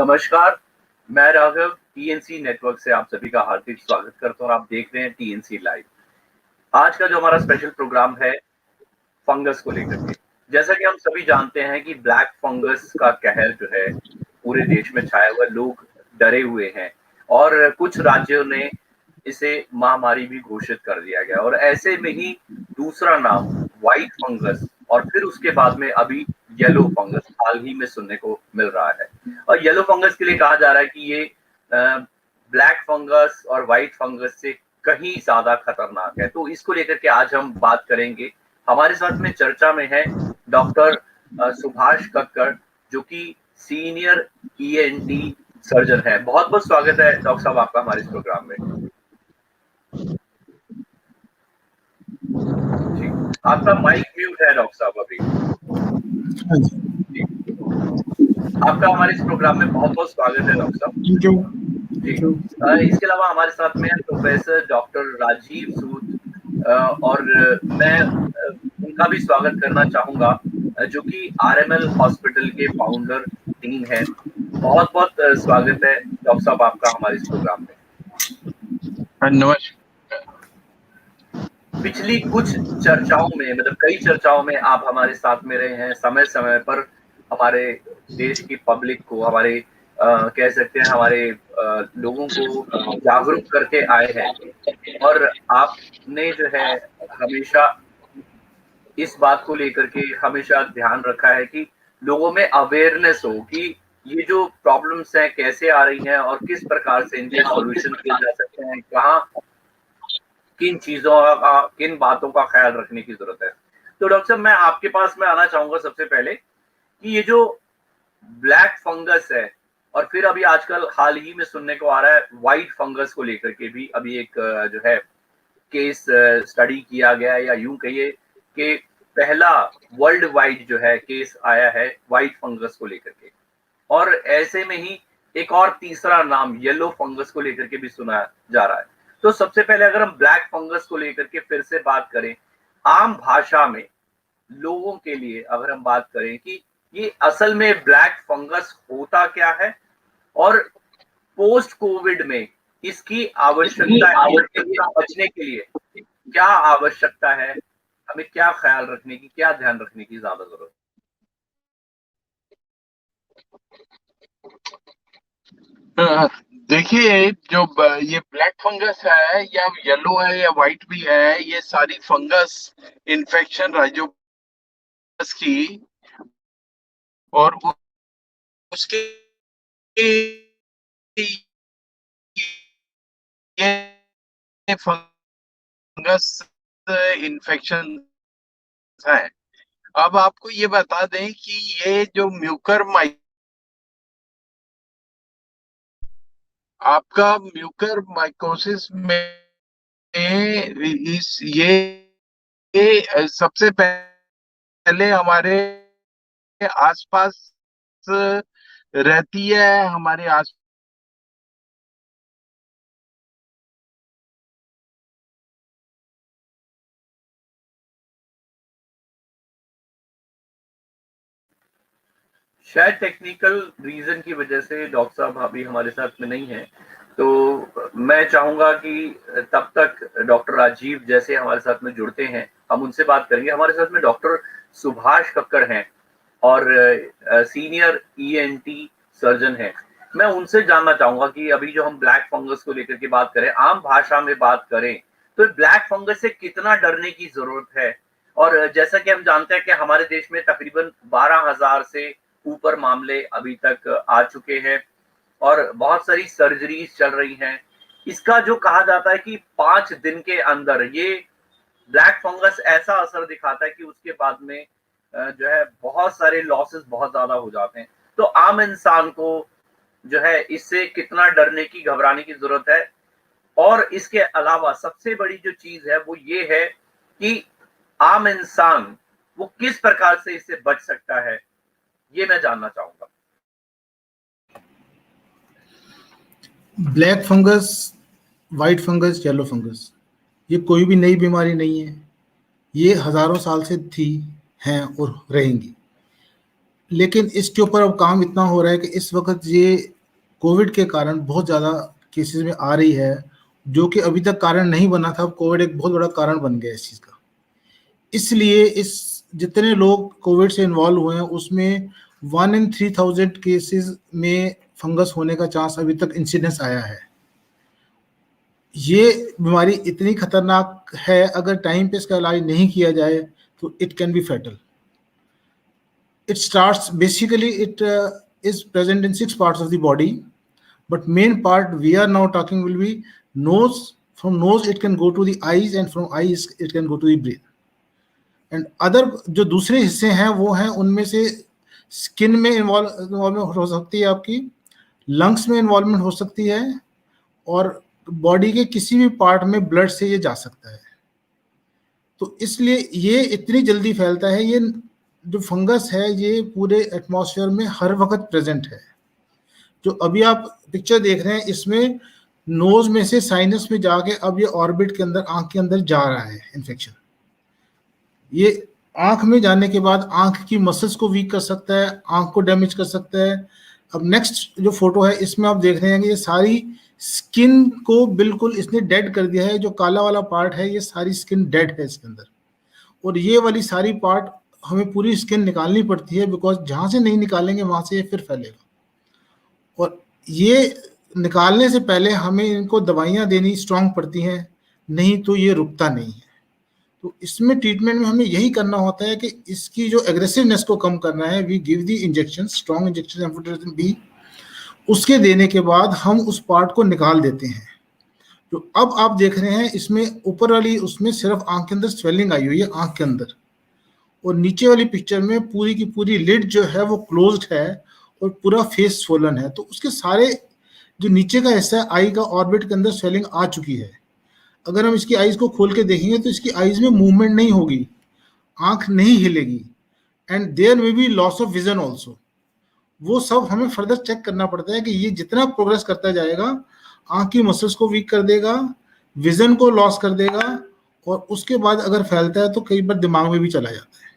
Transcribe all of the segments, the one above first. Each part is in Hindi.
नमस्कार, मैं राघव टीएनसी नेटवर्क से आप सभी का हार्दिक स्वागत करता हूँ और आप देख रहे हैं टीएनसी लाइव। आज का जो हमारा स्पेशल प्रोग्राम है फंगस को लेकर के। जैसा कि हम सभी जानते हैं कि ब्लैक फंगस का कहर जो है पूरे देश में छाया हुआ, लोग डरे हुए हैं और कुछ राज्यों ने इसे महामारी भी घोषित कर दिया गया और ऐसे में ही दूसरा नाम व्हाइट फंगस और फिर उसके बाद में अभी येलो फंगस हाल ही में सुनने को मिल रहा है। और येलो फंगस के लिए कहा जा रहा है कि ये ब्लैक फंगस और व्हाइट फंगस से कहीं ज्यादा खतरनाक है। तो इसको लेकर के आज हम बात करेंगे। हमारे साथ में चर्चा में है डॉक्टर सुभाष कक्कड़, जो कि सीनियर ईएनटी सर्जन है। बहुत बहुत स्वागत है डॉक्टर साहब आपका हमारे इस प्रोग्राम में। जी, आपका माइक म्यूट है डॉक्टर साहब अभी। जी, आपका हमारे इस प्रोग्राम में बहुत बहुत स्वागत है डॉक्टर साहब। Thank you. जी, इसके अलावा हमारे साथ में प्रोफेसर डॉक्टर राजीव सूद और मैं उनका भी स्वागत करना चाहूंगा, जो कि आरएमएल हॉस्पिटल के फाउंडर डीन है। बहुत बहुत स्वागत है डॉक्टर साहब आपका हमारे इस प्रोग्राम में। नमस्कार। पिछली कुछ चर्चाओं में, मतलब कई चर्चाओं में आप हमारे साथ में रहे हैं, समय समय पर हमारे देश की पब्लिक को, हमारे कह सकते हैं हमारे लोगों को जागरूक करके आए हैं और आपने जो है हमेशा इस बात को लेकर के हमेशा ध्यान रखा है कि लोगों में अवेयरनेस हो कि ये जो प्रॉब्लम्स हैं कैसे आ रही हैं और किस प्रकार से इनके सॉल्यूशन किए जा सकते हैं, कहाँ किन चीजों का, किन बातों का ख्याल रखने की जरूरत है। तो डॉक्टर साहब, मैं आपके पास में आना चाहूंगा सबसे पहले कि ये जो ब्लैक फंगस है और फिर अभी आजकल हाल ही में सुनने को आ रहा है व्हाइट फंगस को लेकर के भी अभी एक जो है केस स्टडी किया गया है, या यूं कहिए कि पहला वर्ल्ड वाइड जो है केस आया है व्हाइट फंगस को लेकर के। और ऐसे में ही एक और तीसरा नाम येलो फंगस को लेकर के भी सुना जा रहा है। तो सबसे पहले अगर हम ब्लैक फंगस को लेकर के फिर से बात करें, आम भाषा में लोगों के लिए अगर हम बात करें कि ये असल में ब्लैक फंगस होता क्या है और पोस्ट कोविड में इसकी आवश्यकता, बचने के लिए क्या आवश्यकता है, हमें क्या ख्याल रखने की, क्या ध्यान रखने की ज्यादा जरूरत है? देखिए, जो ये ब्लैक फंगस है या येलो है या व्हाइट भी है, ये सारी फंगस इन्फेक्शन राइजोपस की और उसके ये फंगस इन्फेक्शन है। अब आपको ये बता दें कि ये जो म्यूकर आपका म्यूकर माइकोसिस में ये सबसे पहले हमारे आसपास रहती है, हमारे आस शायद टेक्निकल रीजन की वजह से डॉक्टर साहब अभी हमारे साथ में नहीं है। तो मैं चाहूंगा कि तब तक डॉक्टर राजीव जैसे हमारे साथ में जुड़ते हैं हम उनसे बात करेंगे। हमारे साथ में डॉक्टर सुभाष कक्कड़ हैं और सीनियर ईएनटी सर्जन हैं। मैं उनसे जानना चाहूंगा कि अभी जो हम ब्लैक फंगस को लेकर के बात करें, आम भाषा में बात करें, तो ब्लैक फंगस से कितना डरने की जरूरत है। और जैसा कि हम जानते हैं कि हमारे देश में तकरीबन 12,000 से ऊपर मामले अभी तक आ चुके हैं और बहुत सारी सर्जरीज चल रही हैं। इसका जो कहा जाता है कि 5 दिन के अंदर ये ब्लैक फंगस ऐसा असर दिखाता है कि उसके बाद में जो है बहुत सारे लॉसेस बहुत ज्यादा हो जाते हैं। तो आम इंसान को जो है इससे कितना डरने की, घबराने की जरूरत है। और इसके अलावा सबसे बड़ी जो चीज है वो ये है कि आम इंसान वो किस प्रकार से इससे बच सकता है, ये मैं जानना चाहूंगा। Black fungus, white fungus, yellow fungus, ये कोई भी नई बीमारी नहीं है। ये हजारों साल से थी, हैं और रहेंगी। लेकिन इसके ऊपर अब काम इतना हो रहा है कि इस वक्त ये कोविड के कारण बहुत ज़्यादा केसेस में आ रही है, जो कि अभी तक कारण नहीं बना था। अब कोविड एक बहुत बड़ा कारण बन गया इस चीज़ का। इसलिए इस जितने लोग कोविड से इन्वॉल्व हुए हैं उसमें 1 in 3000 केसेस में फंगस होने का चांस अभी तक इंसिडेंस आया है। ये बीमारी इतनी खतरनाक है, अगर टाइम पे इसका इलाज नहीं किया जाए तो it can be fatal. It starts basically, it is present in 6 parts of the body, but main part we are now talking will be nose. From nose it can go to the eyes, and from eyes it can go to the brain. And other जो दूसरे हिस्से हैं वो हैं, उनमें से स्किन में इन्वॉल्वमेंट हो सकती है, आपकी लंग्स में इन्वॉल्वमेंट हो सकती है, और बॉडी के किसी भी पार्ट में ब्लड से ये जा सकता है। तो इसलिए ये इतनी जल्दी फैलता है। ये जो फंगस है ये पूरे एटमॉस्फेयर में हर वक्त प्रेजेंट है। जो अभी आप पिक्चर देख रहे हैं इसमें नोज में से साइनस में जाके अब ये ऑर्बिट के अंदर, आंख के अंदर जा रहा है इन्फेक्शन। ये आंख में जाने के बाद आंख की मसल्स को वीक कर सकता है, आंख को डैमेज कर सकता है। अब नेक्स्ट जो फोटो है इसमें आप देख रहे हैं कि ये सारी स्किन को बिल्कुल इसने डेड कर दिया है। जो काला वाला पार्ट है ये सारी स्किन डेड है इसके अंदर, और ये वाली सारी पार्ट हमें पूरी स्किन निकालनी पड़ती है, बिकॉज जहां से नहीं निकालेंगे वहां से ये फिर फैलेगा। और ये निकालने से पहले हमें इनको दवाइयां देनी स्ट्रांग पड़ती हैं, नहीं तो ये रुकता नहीं है। तो इसमें ट्रीटमेंट में हमें यही करना होता है कि इसकी जो एग्रेसिवनेस को कम करना है। We give the injection, strong injection amphotericin B. उसके देने के बाद हम उस पार्ट को निकाल देते हैं। तो अब आप देख रहे हैं इसमें ऊपर वाली उसमें सिर्फ आंख के अंदर स्वेलिंग आई हुई है आंख के अंदर, और नीचे वाली पिक्चर में पूरी की पूरी लिड जो है वो क्लोज्ड है और पूरा फेस स्वोलन है। तो उसके सारे जो नीचे का हिस्सा है आई का ऑर्बिट के अंदर स्वेलिंग आ चुकी है। अगर हम इसकी आईज को खोल के देखेंगे तो इसकी आईज में मूवमेंट नहीं होगी, आंख नहीं हिलेगी, and there may be loss of vision also. वो सब हमें फर्दर चेक करना पड़ता है कि ये जितना प्रोग्रेस करता जाएगा आंख की मसल्स को वीक कर देगा, विजन को लॉस कर देगा, और उसके बाद अगर फैलता है तो कई बार दिमाग में भी चला जाता है।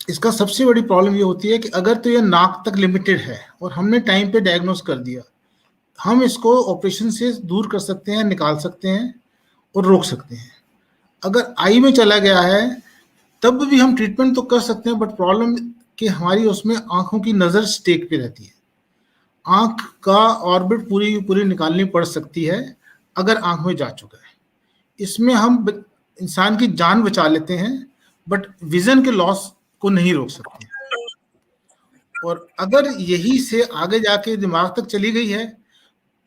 इसका सबसे बड़ी प्रॉब्लम ये होती है कि अगर तो ये नाक तक लिमिटेड है और हमने टाइम पे डायग्नोस कर दिया, हम इसको ऑपरेशन से दूर कर सकते हैं, निकाल सकते हैं और रोक सकते हैं। अगर आई में चला गया है तब भी हम ट्रीटमेंट तो कर सकते हैं, बट प्रॉब्लम कि हमारी उसमें आंखों की नज़र स्टेक पे रहती है। आंख का ऑर्बिट पूरी की पूरी निकालनी पड़ सकती है अगर आंख में जा चुका है। इसमें हम इंसान की जान बचा लेते हैं, बट विजन के लॉस को नहीं रोक सकते। और अगर यही से आगे जाके दिमाग तक चली गई है,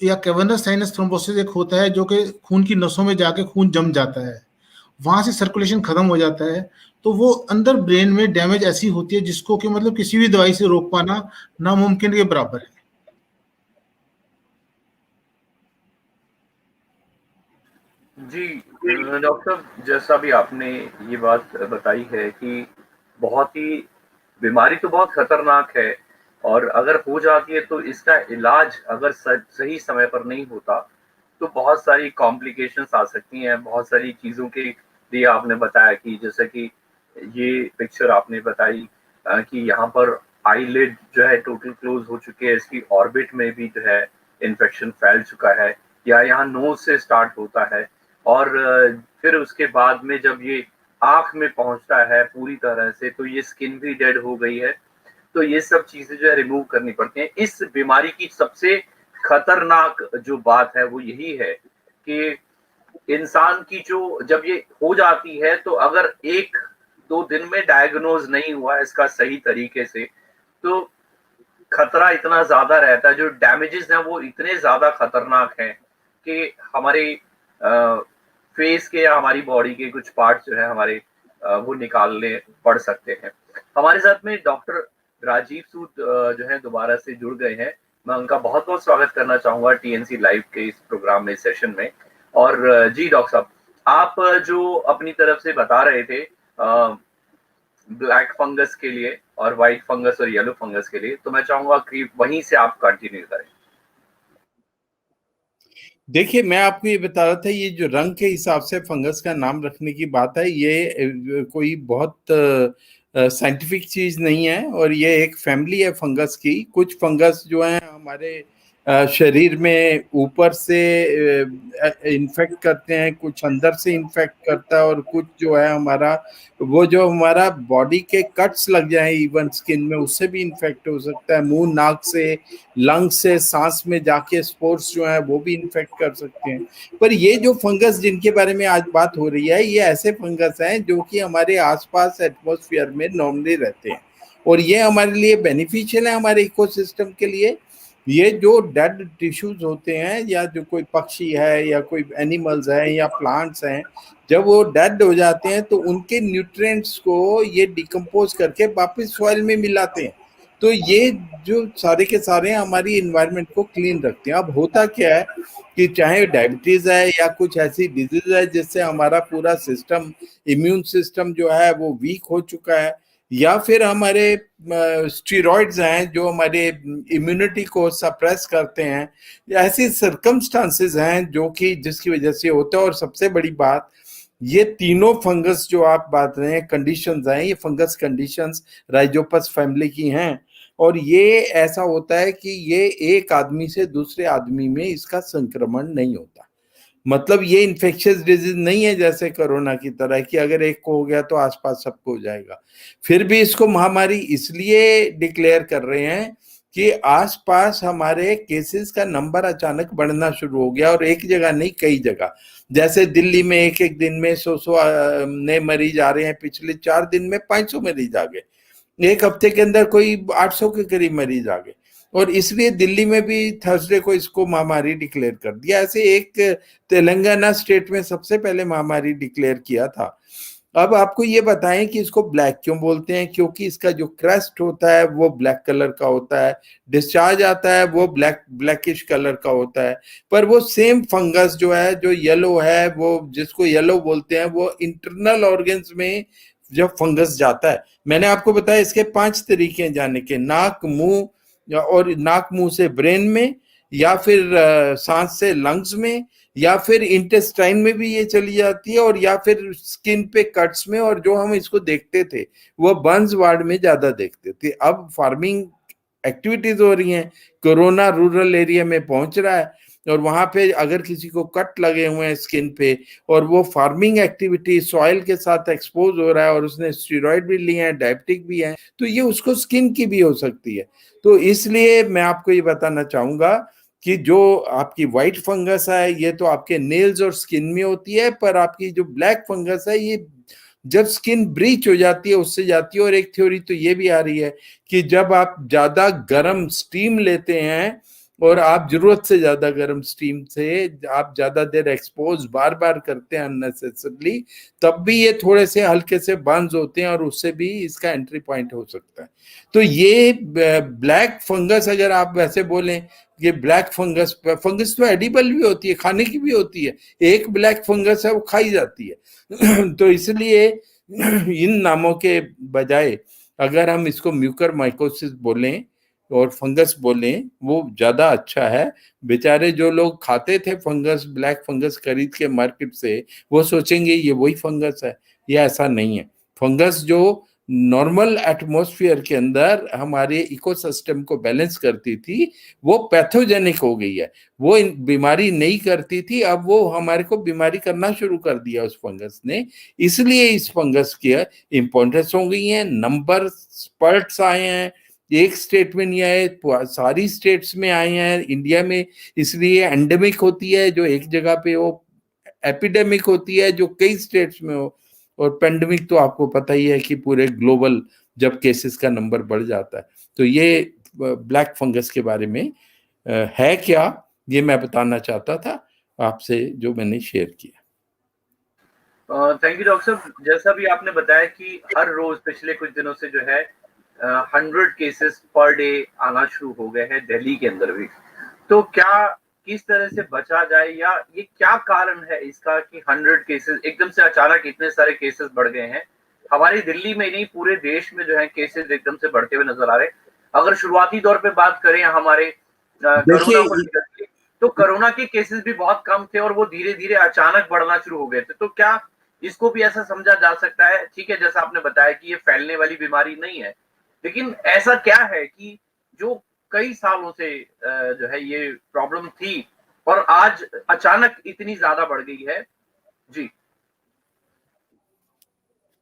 या कैवर्नस साइनस थ्रोम्बोसिस एक होता है जो कि खून की नसों में जाके खून जम जाता है, वहां से सर्कुलेशन खत्म हो जाता है, तो वो अंदर ब्रेन में डैमेज ऐसी होती है जिसको कि मतलब किसी भी दवाई से रोक पाना नामुमकिन के बराबर है। जी डॉक्टर साहब, जैसा भी आपने ये बात बताई है कि बहुत ही बीमारी तो बहुत खतरनाक है, और अगर हो जाती है तो इसका इलाज अगर सही समय पर नहीं होता तो बहुत सारी कॉम्प्लिकेशंस आ सकती हैं। बहुत सारी चीज़ों के लिए आपने बताया कि जैसे कि ये पिक्चर आपने बताई कि यहाँ पर आईलिड जो है टोटल क्लोज हो चुके हैं, इसकी ऑर्बिट में भी जो है इन्फेक्शन फैल चुका है, या यहाँ नोज से स्टार्ट होता है, और फिर उसके बाद में जब ये आंख में पहुंचता है पूरी तरह से तो ये स्किन भी डेड हो गई है। तो ये सब चीजें जो है रिमूव करनी पड़ती हैं। इस बीमारी की सबसे खतरनाक जो बात है वो यही है कि इंसान की जो जब ये हो जाती है तो अगर 1-2 दिन में डायग्नोज नहीं हुआ इसका सही तरीके से तो खतरा इतना ज्यादा रहता है, जो डैमेजेस हैं वो इतने ज्यादा खतरनाक हैं कि हमारे फेस के या हमारी बॉडी के कुछ पार्ट जो है हमारे वो निकालने पड़ सकते हैं। हमारे साथ में डॉक्टर राजीव सूद जो है दोबारा से जुड़ गए हैं। मैं उनका बहुत बहुत स्वागत करना चाहूंगा टीएनसी लाइव के इस प्रोग्राम में, सेशन में। और जी डॉक्टर साहब, आप जो अपनी तरफ से बता रहे थे ब्लैक फंगस के लिए और व्हाइट फंगस और येलो फंगस के लिए, तो मैं चाहूंगा कि वहीं से आप कंटिन्यू करें। देखिए, मैं आपको ये बता रहा था, ये जो रंग के हिसाब से फंगस का नाम रखने की बात है, ये कोई बहुत साइंटिफिक चीज नहीं है, और ये एक फैमिली है फंगस की। कुछ फंगस जो है हमारे शरीर में ऊपर से इन्फेक्ट करते हैं, कुछ अंदर से इन्फेक्ट करता है, और कुछ जो है हमारा वो जो हमारा बॉडी के कट्स लग जाए इवन स्किन में, उससे भी इन्फेक्ट हो सकता है। मुंह नाक से, लंग से, सांस में जाके स्पोर्स जो है वो भी इन्फेक्ट कर सकते हैं। पर ये जो फंगस जिनके बारे में आज बात हो रही है, ये ऐसे फंगस हैं जो कि हमारे आसपास एटमॉस्फेयर में नॉर्मली रहते हैं, और ये हमारे लिए बेनिफिशियल है, हमारे इकोसिस्टम के लिए। ये जो डेड टिश्यूज होते हैं, या जो कोई पक्षी है या कोई एनिमल्स हैं या प्लांट्स हैं, जब वो डेड हो जाते हैं तो उनके न्यूट्रिएंट्स को ये डिकम्पोज करके वापस सॉइल में मिलाते हैं। तो ये जो सारे के सारे हमारी इन्वायरमेंट को क्लीन रखते हैं। अब होता क्या है कि चाहे डायबिटीज है या कुछ ऐसी डिजीज है जिससे हमारा पूरा सिस्टम, इम्यून सिस्टम जो है वो वीक हो चुका है, या फिर हमारे स्टीरॉइड्स हैं जो हमारे इम्यूनिटी को सप्रेस करते हैं, ऐसी सर्कमस्टांसेस हैं जो कि जिसकी वजह से होता है। और सबसे बड़ी बात, ये तीनों फंगस जो आप बात रहे हैं, कंडीशंस हैं, ये फंगस कंडीशंस राइजोपस फैमिली की हैं, और ये ऐसा होता है कि ये एक आदमी से दूसरे आदमी में इसका संक्रमण नहीं होता। मतलब ये इन्फेक्शियस डिजीज नहीं है जैसे कोरोना की तरह कि अगर एक को हो गया तो आसपास सबको हो जाएगा। फिर भी इसको महामारी इसलिए डिक्लेयर कर रहे हैं कि आसपास हमारे केसेस का नंबर अचानक बढ़ना शुरू हो गया, और एक जगह नहीं, कई जगह। जैसे दिल्ली में एक एक दिन में 100 नए मरीज आ रहे हैं, पिछले 4 दिन में 500 मरीज आ गए, एक हफ्ते के अंदर कोई 800 के करीब मरीज आ गए, और इसलिए दिल्ली में भी थर्सडे को इसको महामारी डिक्लेयर कर दिया। ऐसे एक तेलंगाना स्टेट में सबसे पहले महामारी डिक्लेयर किया था। अब आपको ये बताएं कि इसको ब्लैक क्यों बोलते हैं, क्योंकि इसका जो क्रेस्ट होता है वो ब्लैक कलर का होता है, डिस्चार्ज आता है वो ब्लैकिश कलर का होता है। पर वो सेम फंगस जो है, जो येलो है, वो जिसको येलो बोलते हैं, वो इंटरनल ऑर्गन्स में जब फंगस जाता है, मैंने आपको बताया इसके 5 तरीके हैं जाने के, नाक मुंह, और नाक मुंह से ब्रेन में, या फिर सांस से लंग्स में, या फिर इंटेस्टाइन में भी ये चली जाती है, और या फिर स्किन पे कट्स में, और जो हम इसको देखते थे वो बर्न्स वार्ड में ज्यादा देखते थे। अब फार्मिंग एक्टिविटीज हो रही हैं, कोरोना रूरल एरिया में पहुंच रहा है, और वहां पे अगर किसी को कट लगे हुए हैं स्किन पे, और वो फार्मिंग एक्टिविटी सॉइल के साथ एक्सपोज हो रहा है, और उसने स्टेरॉइड भी लिए हैं, डायबिटिक भी है, तो ये उसको स्किन की भी हो सकती है। तो इसलिए मैं आपको ये बताना चाहूंगा कि जो आपकी व्हाइट फंगस है ये तो आपके नेल्स और स्किन में होती है, पर आपकी जो ब्लैक फंगस है ये जब स्किन ब्रीच हो जाती है उससे जाती है। और एक थ्योरी तो ये भी आ रही है कि जब आप ज्यादा गर्म स्टीम लेते हैं, और आप जरूरत से ज्यादा गर्म स्टीम से आप ज्यादा देर एक्सपोज बार बार करते हैं अननेसेसरली, तब भी ये थोड़े से हल्के से बर्न्स होते हैं, और उससे भी इसका एंट्री पॉइंट हो सकता है। तो ये ब्लैक फंगस, अगर आप वैसे बोलें, ये ब्लैक फंगस तो एडिबल भी होती है, खाने की भी होती है। एक ब्लैक फंगस है वो खाई जाती है तो इसलिए इन नामों के बजाय अगर हम इसको म्यूकर माइकोसिस बोलें और फंगस बोलें, वो ज्यादा अच्छा है। बेचारे जो लोग खाते थे फंगस, ब्लैक फंगस खरीद के मार्केट से, वो सोचेंगे ये वही फंगस है। ये ऐसा नहीं है। फंगस जो नॉर्मल एटमॉस्फेयर के अंदर हमारे इकोसिस्टम को बैलेंस करती थी, वो पैथोजेनिक हो गई है। वो बीमारी नहीं करती थी, अब वो हमारे को बीमारी करना शुरू कर दिया उस फंगस ने। इसलिए इस फंगस की इंपॉर्टेंस हो गई है। नंबर स्पर्ट्स आए हैं, एक स्टेट में नहीं आए, सारी स्टेट्स में आए हैं इंडिया में। इसलिए एंडेमिक होती है जो एक जगह पे हो, एपिडेमिक होती है जो कई स्टेट्स में हो, और पेंडेमिक तो आपको पता ही है कि पूरे ग्लोबल जब केसेस का नंबर बढ़ जाता है। तो ये ब्लैक फंगस के बारे में है क्या, ये मैं बताना चाहता था आपसे, जो मैंने शेयर किया। थैंक यू डॉक्टर साहब। जैसा भी आपने बताया कि हर रोज पिछले कुछ दिनों से जो है 100 केसेस पर डे आना शुरू हो गए हैं दिल्ली के अंदर भी। तो क्या किस तरह से बचा जाए, या ये क्या कारण है इसका कि 100 केसेस एकदम से अचानक इतने सारे केसेस बढ़ गए हैं? हमारी दिल्ली में नहीं, पूरे देश में जो है केसेस एकदम से बढ़ते हुए नजर आ रहे हैं। अगर शुरुआती दौर पे बात करें हमारे कोरोना को लेकर, तो कोरोना के केसेस भी बहुत कम थे और वो धीरे धीरे अचानक बढ़ना शुरू हो गए थे। तो क्या इसको भी ऐसा समझा जा सकता है, ठीक है, जैसा आपने बताया कि ये फैलने वाली बीमारी नहीं है, लेकिन ऐसा क्या है कि जो कई सालों से जो है ये प्रॉब्लम थी और आज अचानक इतनी ज्यादा बढ़ गई है? जी।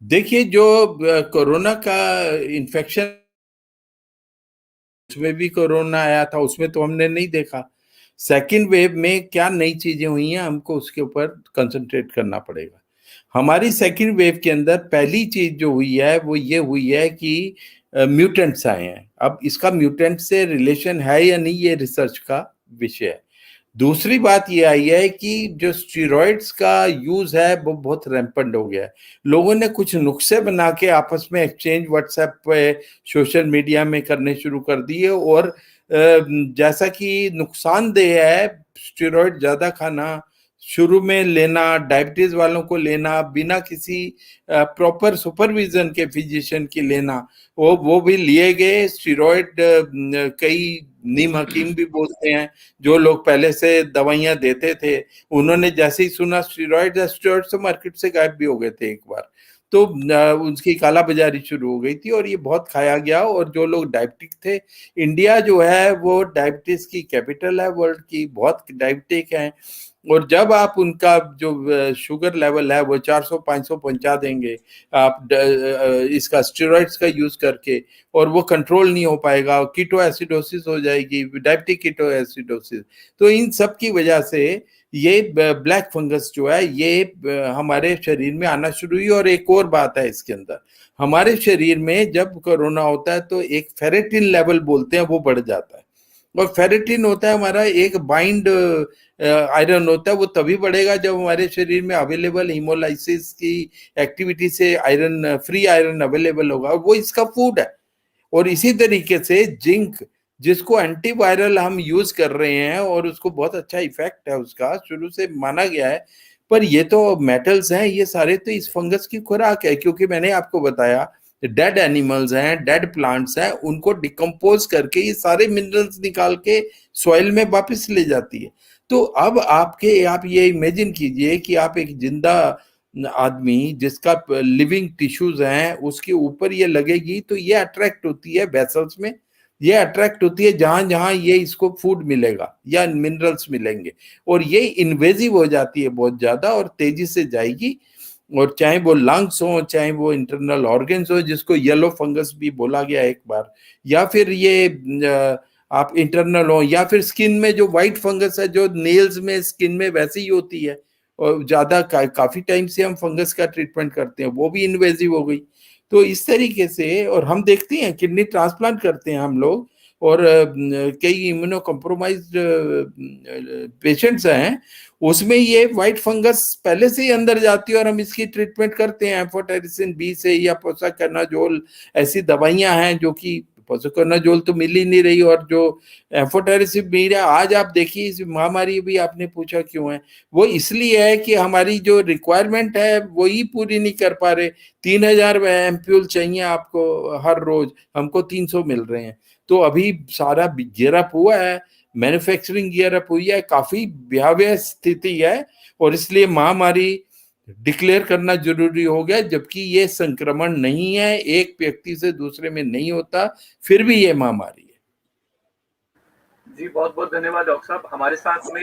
देखिए, जो कोरोना का इन्फेक्शन, उसमें भी कोरोना आया था, उसमें तो हमने नहीं देखा। सेकेंड वेव में क्या नई चीजें हुई हैं, हमको उसके ऊपर कंसंट्रेट करना पड़ेगा। हमारी सेकेंड वेव के अंदर पहली चीज जो हुई है वो ये हुई है कि म्यूटेंट्स आए हैं। अब इसका म्यूटेंट से रिलेशन है या नहीं, ये रिसर्च का विषय है। दूसरी बात ये आई है कि जो स्टीरॉइड्स का यूज है वो बहुत रैम्पेंट हो गया है। लोगों ने कुछ नुस्खे बना के आपस में एक्सचेंज व्हाट्सएप पे, सोशल मीडिया में करने शुरू कर दिए, और जैसा कि नुकसानदेह है स्टीरॉइड ज्यादा खाना, शुरू में लेना, डायबिटीज वालों को लेना, बिना किसी प्रॉपर सुपरविजन के फिजिशियन की लेना, वो भी लिए गए स्टीरॉइड। कई नीम हकीम भी बोलते हैं, जो लोग पहले से दवाइयां देते थे, उन्होंने जैसे ही सुना स्टीरॉइड तो मार्केट से गायब भी हो गए थे एक बार। तो उनकी काला बाजारी शुरू हो गई थी और ये बहुत खाया गया। और जो लोग डायबिटिक थे, इंडिया जो है वो डायबिटीज की कैपिटल है वर्ल्ड की, बहुत डायबिटिक है। और जब आप उनका जो शुगर लेवल है वो 400-500 पहुंचा देंगे आप इसका स्टेरॉइड्स का यूज करके, और वो कंट्रोल नहीं हो पाएगा, कीटो एसिडोसिस हो जाएगी, डायबिटिक कीटो एसिडोसिस। तो इन सब की वजह से ये ब्लैक फंगस जो है ये हमारे शरीर में आना शुरू हुई। और एक और बात है इसके अंदर, हमारे शरीर में जब कोरोना होता है तो एक फेरेटिन लेवल बोलते हैं वो बढ़ जाता है। और फेरेटिन होता है हमारा एक बाइंड आयरन होता है, वो तभी बढ़ेगा जब हमारे शरीर में अवेलेबल हीमोलाइसिस की एक्टिविटी से आयरन, फ्री आयरन अवेलेबल होगा, और वो इसका फूड है। और इसी तरीके से जिंक, जिसको एंटीवायरल हम यूज कर रहे हैं और उसको बहुत अच्छा इफेक्ट है उसका, शुरू से माना गया है, पर ये तो मेटल्स हैं, ये सारे तो इस फंगस की खुराक है। क्योंकि मैंने आपको बताया डेड एनिमल्स हैं, डेड प्लांट्स हैं, उनको डिकम्पोज करके ये सारे मिनरल्स निकाल के सॉइल में वापस ले जाती है। तो अब आप ये इमेजिन कीजिए कि आप एक जिंदा आदमी जिसका लिविंग टिश्यूज हैं उसके ऊपर ये लगेगी, तो ये अट्रैक्ट होती है वेसल्स में, ये अट्रैक्ट होती है जहां जहां ये इसको फूड मिलेगा या मिनरल्स मिलेंगे, और ये इन्वेजिव हो जाती है बहुत ज्यादा और तेजी से जाएगी। और चाहे वो लंग्स हो, चाहे वो इंटरनल ऑर्गन्स हो, जिसको येलो फंगस भी बोला गया एक बार, या फिर ये आप इंटरनल हो, या फिर स्किन में जो व्हाइट फंगस है जो नेल्स में, स्किन में वैसे ही होती है, और ज्यादा काफी टाइम से हम फंगस का ट्रीटमेंट करते हैं, वो भी इन्वेजिव हो गई। तो इस तरीके से, और हम देखते हैं किडनी ट्रांसप्लांट करते हैं हम लोग, और कई इम्यूनो कॉम्प्रोमाइज्ड पेशेंट्स हैं, उसमें ये व्हाइट फंगस पहले से ही अंदर जाती है और हम इसकी ट्रीटमेंट करते हैं एम्फोटेरिसिन बी से, या पोसाकनाजोल, ऐसी दवाइयां हैं जो कि पोसाकनाजोल तो मिल ही नहीं रही, और जो एम्फोटेरिसिन बी है, आज आप देखिए इस महामारी भी आपने पूछा क्यों है, वो इसलिए है कि हमारी जो रिक्वायरमेंट है वही पूरी नहीं कर पा रहे। 3000 एम्प्यूल चाहिए आपको हर रोज, हमको 300 मिल रहे हैं। तो अभी सारा गियर अप हुआ है, मैन्युफैक्चरिंग गियर अप हुई है, काफी भयावह स्थिति है, और इसलिए महामारी डिक्लेयर करना जरूरी हो गया। जबकि ये संक्रमण नहीं है, एक व्यक्ति से दूसरे में नहीं होता, फिर भी ये महामारी है। जी, बहुत बहुत धन्यवाद डॉक्टर साहब। हमारे साथ में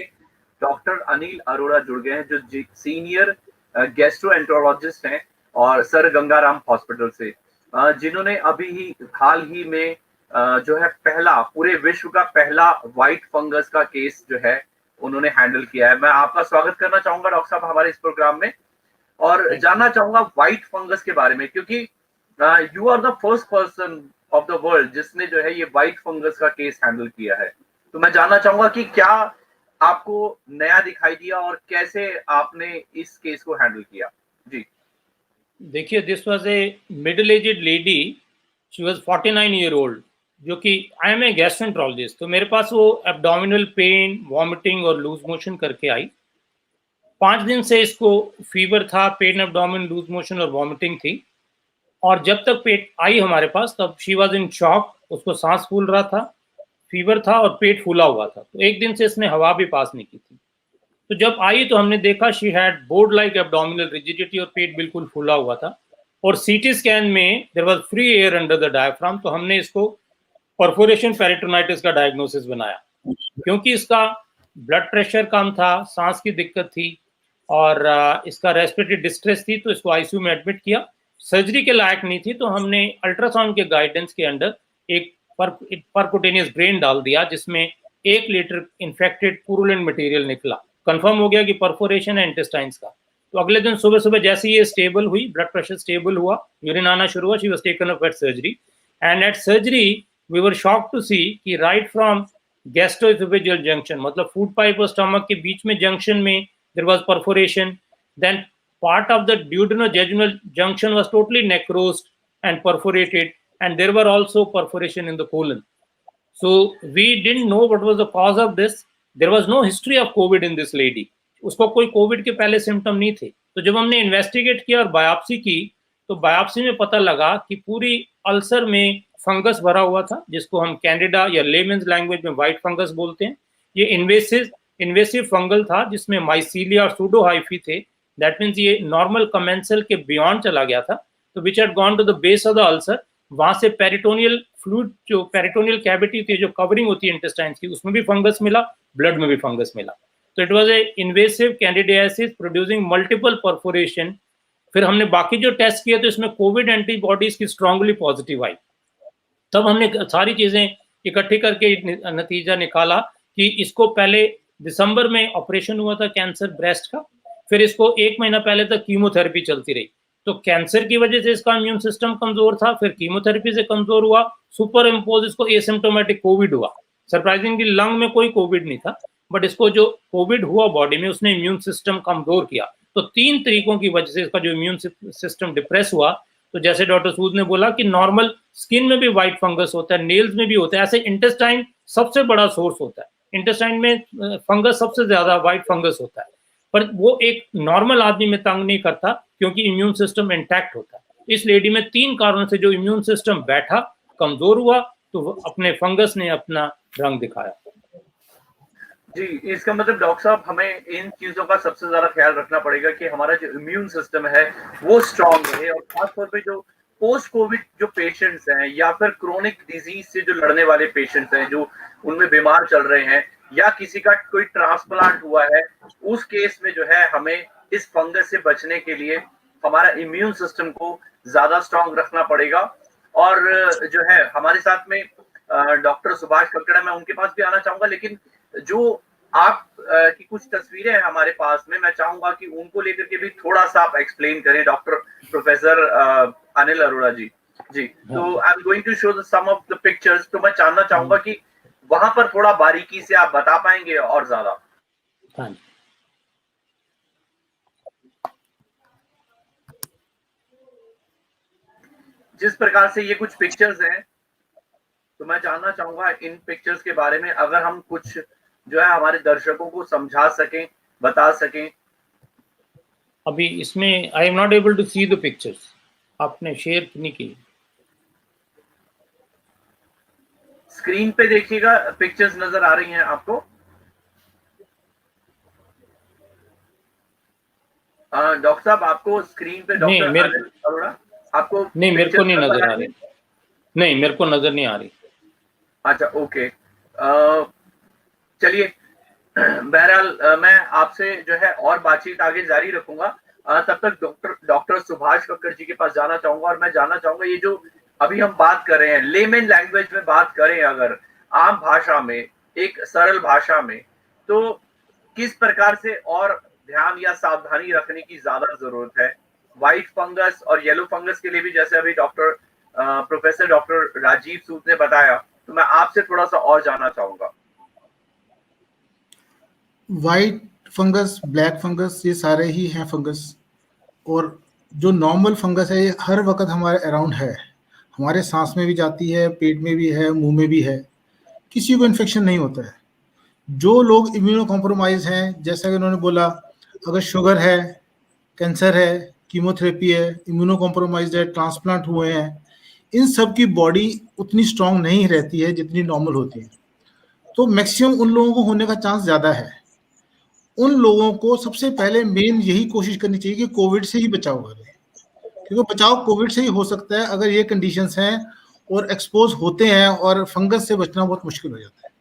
डॉक्टर अनिल अरोड़ा जुड़ गए हैं, जो सीनियर गैस्ट्रोएंटरोलॉजिस्ट हैं और सर गंगाराम हॉस्पिटल से, जिन्होंने अभी ही हाल ही में जो है पहला, पूरे विश्व का पहला व्हाइट फंगस का केस जो है उन्होंने हैंडल किया है। मैं आपका स्वागत करना चाहूंगा डॉक्टर साहब हमारे इस प्रोग्राम में, और जानना चाहूंगा व्हाइट फंगस के बारे में, क्योंकि you are the first person of the world जिसने जो है ये व्हाइट फंगस का केस हैंडल किया है। तो मैं जानना चाहूंगा कि क्या आपको नया दिखाई दिया और कैसे आपने इस केस को हैंडल किया? जी। देखिए, this was a middle aged lady, she was 49 year old, जो कि आई एम ए गैस्ट्रोएंटरोलॉजिस्ट, तो मेरे पास वो एब्डोमिनल पेन, वॉमिटिंग और लूज मोशन करके आई। 5 दिन से इसको फीवर था, पेन, एब्डोमिन, लूज मोशन और वॉमिटिंग थी। और जब तक पेट आई हमारे पास तब शी वाज इन शॉक, उसको सांस फूल रहा था, फीवर था और पेट फूला हुआ था, तो एक दिन से इसने हवा भी पास नहीं की थी। तो जब आई तो हमने देखा she had board like abdominal rigidity और पेट बिल्कुल फूला हुआ था, और सीटी स्कैन में there was free air under the diaphragm, तो हमने इसको परफोरेशन पेरिटोनाइटिस का डायग्नोसिस बनाया। क्योंकि इसका ब्लड प्रेशर कम था, सांस की दिक्कत थी और इसका रेस्पिरेटरी डिस्ट्रेस थी, तो इसको आईसीयू में एडमिट किया। सर्जरी के लायक नहीं थी, तो हमने अल्ट्रासाउंड के गाइडेंस के अंडर एक परकुटेनियस ब्रेन डाल दिया, जिसमें 1 लीटर इन्फेक्टेड पुरुलेंट मटेरियल निकला। कंफर्म हो गया कि परफोरेशन है इंटेस्टाइन्स का। तो अगले दिन सुबह सुबह जैसे ये स्टेबल हुई, ब्लड प्रेशर स्टेबल हुआ, यूरिन आना शुरू हुआ, she was taken up at surgery, and at surgery we were shocked to see कि राइट फ्रॉम गैस्ट्रोएसोफेजियल जंक्शन, मतलब फूड पाइप और स्टमक के बीच में जंक्शन में there was perforation, then part of the duodenojejunal junction was totally necrosed and perforated, and there were also perforation in the colon. So we didn't know what was the cause of this. There was no history of COVID in this lady. उसको कोई कोविड के पहले सिम्टम नहीं थे। तो जब हमने इन्वेस्टिगेट किया और बायोप्सी की, तो बायोप्सी में पता लगा कि पूरी अल्सर में फंगस भरा हुआ था, जिसको हम कैंडिडा या लेमन्स लैंग्वेज में व्हाइट फंगस बोलते हैं। ये इन्वेसिव फंगल था, जिसमें माइसीलिया और सूडोहाइफी थे। दैट मीन्स ये नॉर्मल कमेंसल के बियॉन्ड चला गया था, तो which had gone to the base of the ulcer. वहां से पेरिटोनियल फ्लूइड, जो पेरिटोनियल कैविटी थी, जो कवरिंग होती है इंटेस्टाइन्स की, उसमें भी फंगस मिला, ब्लड में भी फंगस मिला। तो it was a invasive candidiasis producing multiple perforation. फिर हमने बाकी जो टेस्ट किए तो इसमें कोविड एंटीबॉडीज की स्ट्रांगली पॉजिटिव आई। तब हमने सारी चीजें इकट्ठी करके नतीजा निकाला कि इसको पहले दिसंबर में ऑपरेशन हुआ था कैंसर ब्रेस्ट का, फिर इसको 1 महीना पहले तक कीमोथेरेपी चलती रही। तो कैंसर की वजह से इसका इम्यून सिस्टम कमजोर था, फिर कीमोथेरेपी से कमजोर हुआ, सुपर इम्पोज इसको एसिम्प्टोमेटिक कोविड हुआ। सरप्राइजिंगली लंग में कोई कोविड नहीं था, बट इसको जो कोविड हुआ बॉडी में, उसने इम्यून सिस्टम कमजोर किया। तो 3 तरीकों की वजह से इसका जो इम्यून सिस्टम डिप्रेस हुआ। तो जैसे डॉक्टर सूद ने बोला कि नॉर्मल स्किन में भी व्हाइट फंगस होता है, नेल्स में भी होता है, ऐसे इंटेस्टाइन सबसे बड़ा सोर्स होता है। इंटेस्टाइन में फंगस सबसे ज्यादा व्हाइट फंगस होता है, पर वो एक नॉर्मल आदमी में तंग नहीं करता, क्योंकि इम्यून सिस्टम इंटैक्ट होता है। इस लेडी में 3 कारणों से जो इम्यून सिस्टम बैठा, कमजोर हुआ, तो अपने फंगस ने अपना रंग दिखाया। जी, इसका मतलब डॉक्टर साहब हमें इन चीजों का सबसे ज्यादा ख्याल रखना पड़ेगा कि हमारा जो इम्यून सिस्टम है वो स्ट्रांग रहे, और खासतौर पे जो पोस्ट कोविड जो पेशेंट्स हैं या फिर क्रोनिक डिजीज से जो लड़ने वाले पेशेंट्स हैं, जो उनमें बीमार चल रहे हैं, या किसी का कोई ट्रांसप्लांट हुआ है, उस केस में जो है हमें इस फंगस से बचने के लिए हमारा इम्यून सिस्टम को ज्यादा स्ट्रांग रखना पड़ेगा। और जो है हमारे साथ में डॉक्टर सुभाष कक्कड़, मैं उनके पास भी आना चाहूंगा, लेकिन जो आप की कुछ तस्वीरें हैं हमारे पास में, मैं चाहूंगा कि उनको लेकर के भी थोड़ा सा आप एक्सप्लेन करें, डॉक्टर प्रोफेसर अनिल अरोड़ा जी। जी, तो I am going to show some of the pictures. तो मैं जानना चाहूंगा कि वहां पर थोड़ा बारीकी से आप बता पाएंगे और ज्यादा। हाँ, जिस प्रकार से ये कुछ पिक्चर्स हैं, तो मैं जानना चाहूंगा इन पिक्चर्स के बारे में, अगर हम कुछ जो है हमारे दर्शकों को समझा सकें, बता सकें। अभी इसमें I am not able to see the pictures, आपने शेयर नहीं की। स्क्रीन पे देखिएगा, पिक्चर्स नजर आ रही हैं आपको। डॉक्टर साहब, आपको स्क्रीन पे डॉक्टर अनिल अरोड़ा आपको नहीं, मेरे को नहीं नजर आ रही। नहीं, मेरे को नजर नहीं आ रही। अच्छा, ओके, चलिए, बहरहाल मैं आपसे जो है और बातचीत आगे जारी रखूंगा। तब तक डॉक्टर सुभाष कक्कड़ जी के पास जाना चाहूंगा, और मैं जानना चाहूंगा ये जो अभी हम बात कर रहे हैं, लेमन लैंग्वेज में बात करें, अगर आम भाषा में, एक सरल भाषा में, तो किस प्रकार से और ध्यान या सावधानी रखने की ज्यादा जरूरत है व्हाइट फंगस और येलो फंगस के लिए भी, जैसे अभी प्रोफेसर डॉक्टर राजीव सूद ने बताया, तो मैं आपसे थोड़ा सा और जानना चाहूंगा। वाइट फंगस, ब्लैक फंगस, ये सारे ही हैं फंगस, और जो नॉर्मल फंगस है ये हर वक्त हमारे अराउंड है, हमारे सांस में भी जाती है, पेट में भी है, मुंह में भी है, किसी को इन्फेक्शन नहीं होता है। जो लोग इम्यूनो कॉम्प्रोमाइज हैं, जैसा कि उन्होंने बोला, अगर शुगर है, कैंसर है, कीमोथेरेपी है, इम्यूनो कॉम्प्रोमाइज है, ट्रांसप्लांट हुए हैं, इन सब की बॉडी उतनी स्ट्रांग नहीं रहती है जितनी नॉर्मल होती है। तो मैक्सिमम उन लोगों को होने का चांस ज्यादा है। उन लोगों को सबसे पहले मेन यही कोशिश करनी चाहिए कि कोविड से ही बचाव करें, क्योंकि बचाव कोविड से ही हो सकता है अगर ये कंडीशंस हैं और एक्सपोज होते हैं, और फंगस से बचना बहुत मुश्किल हो जाता है।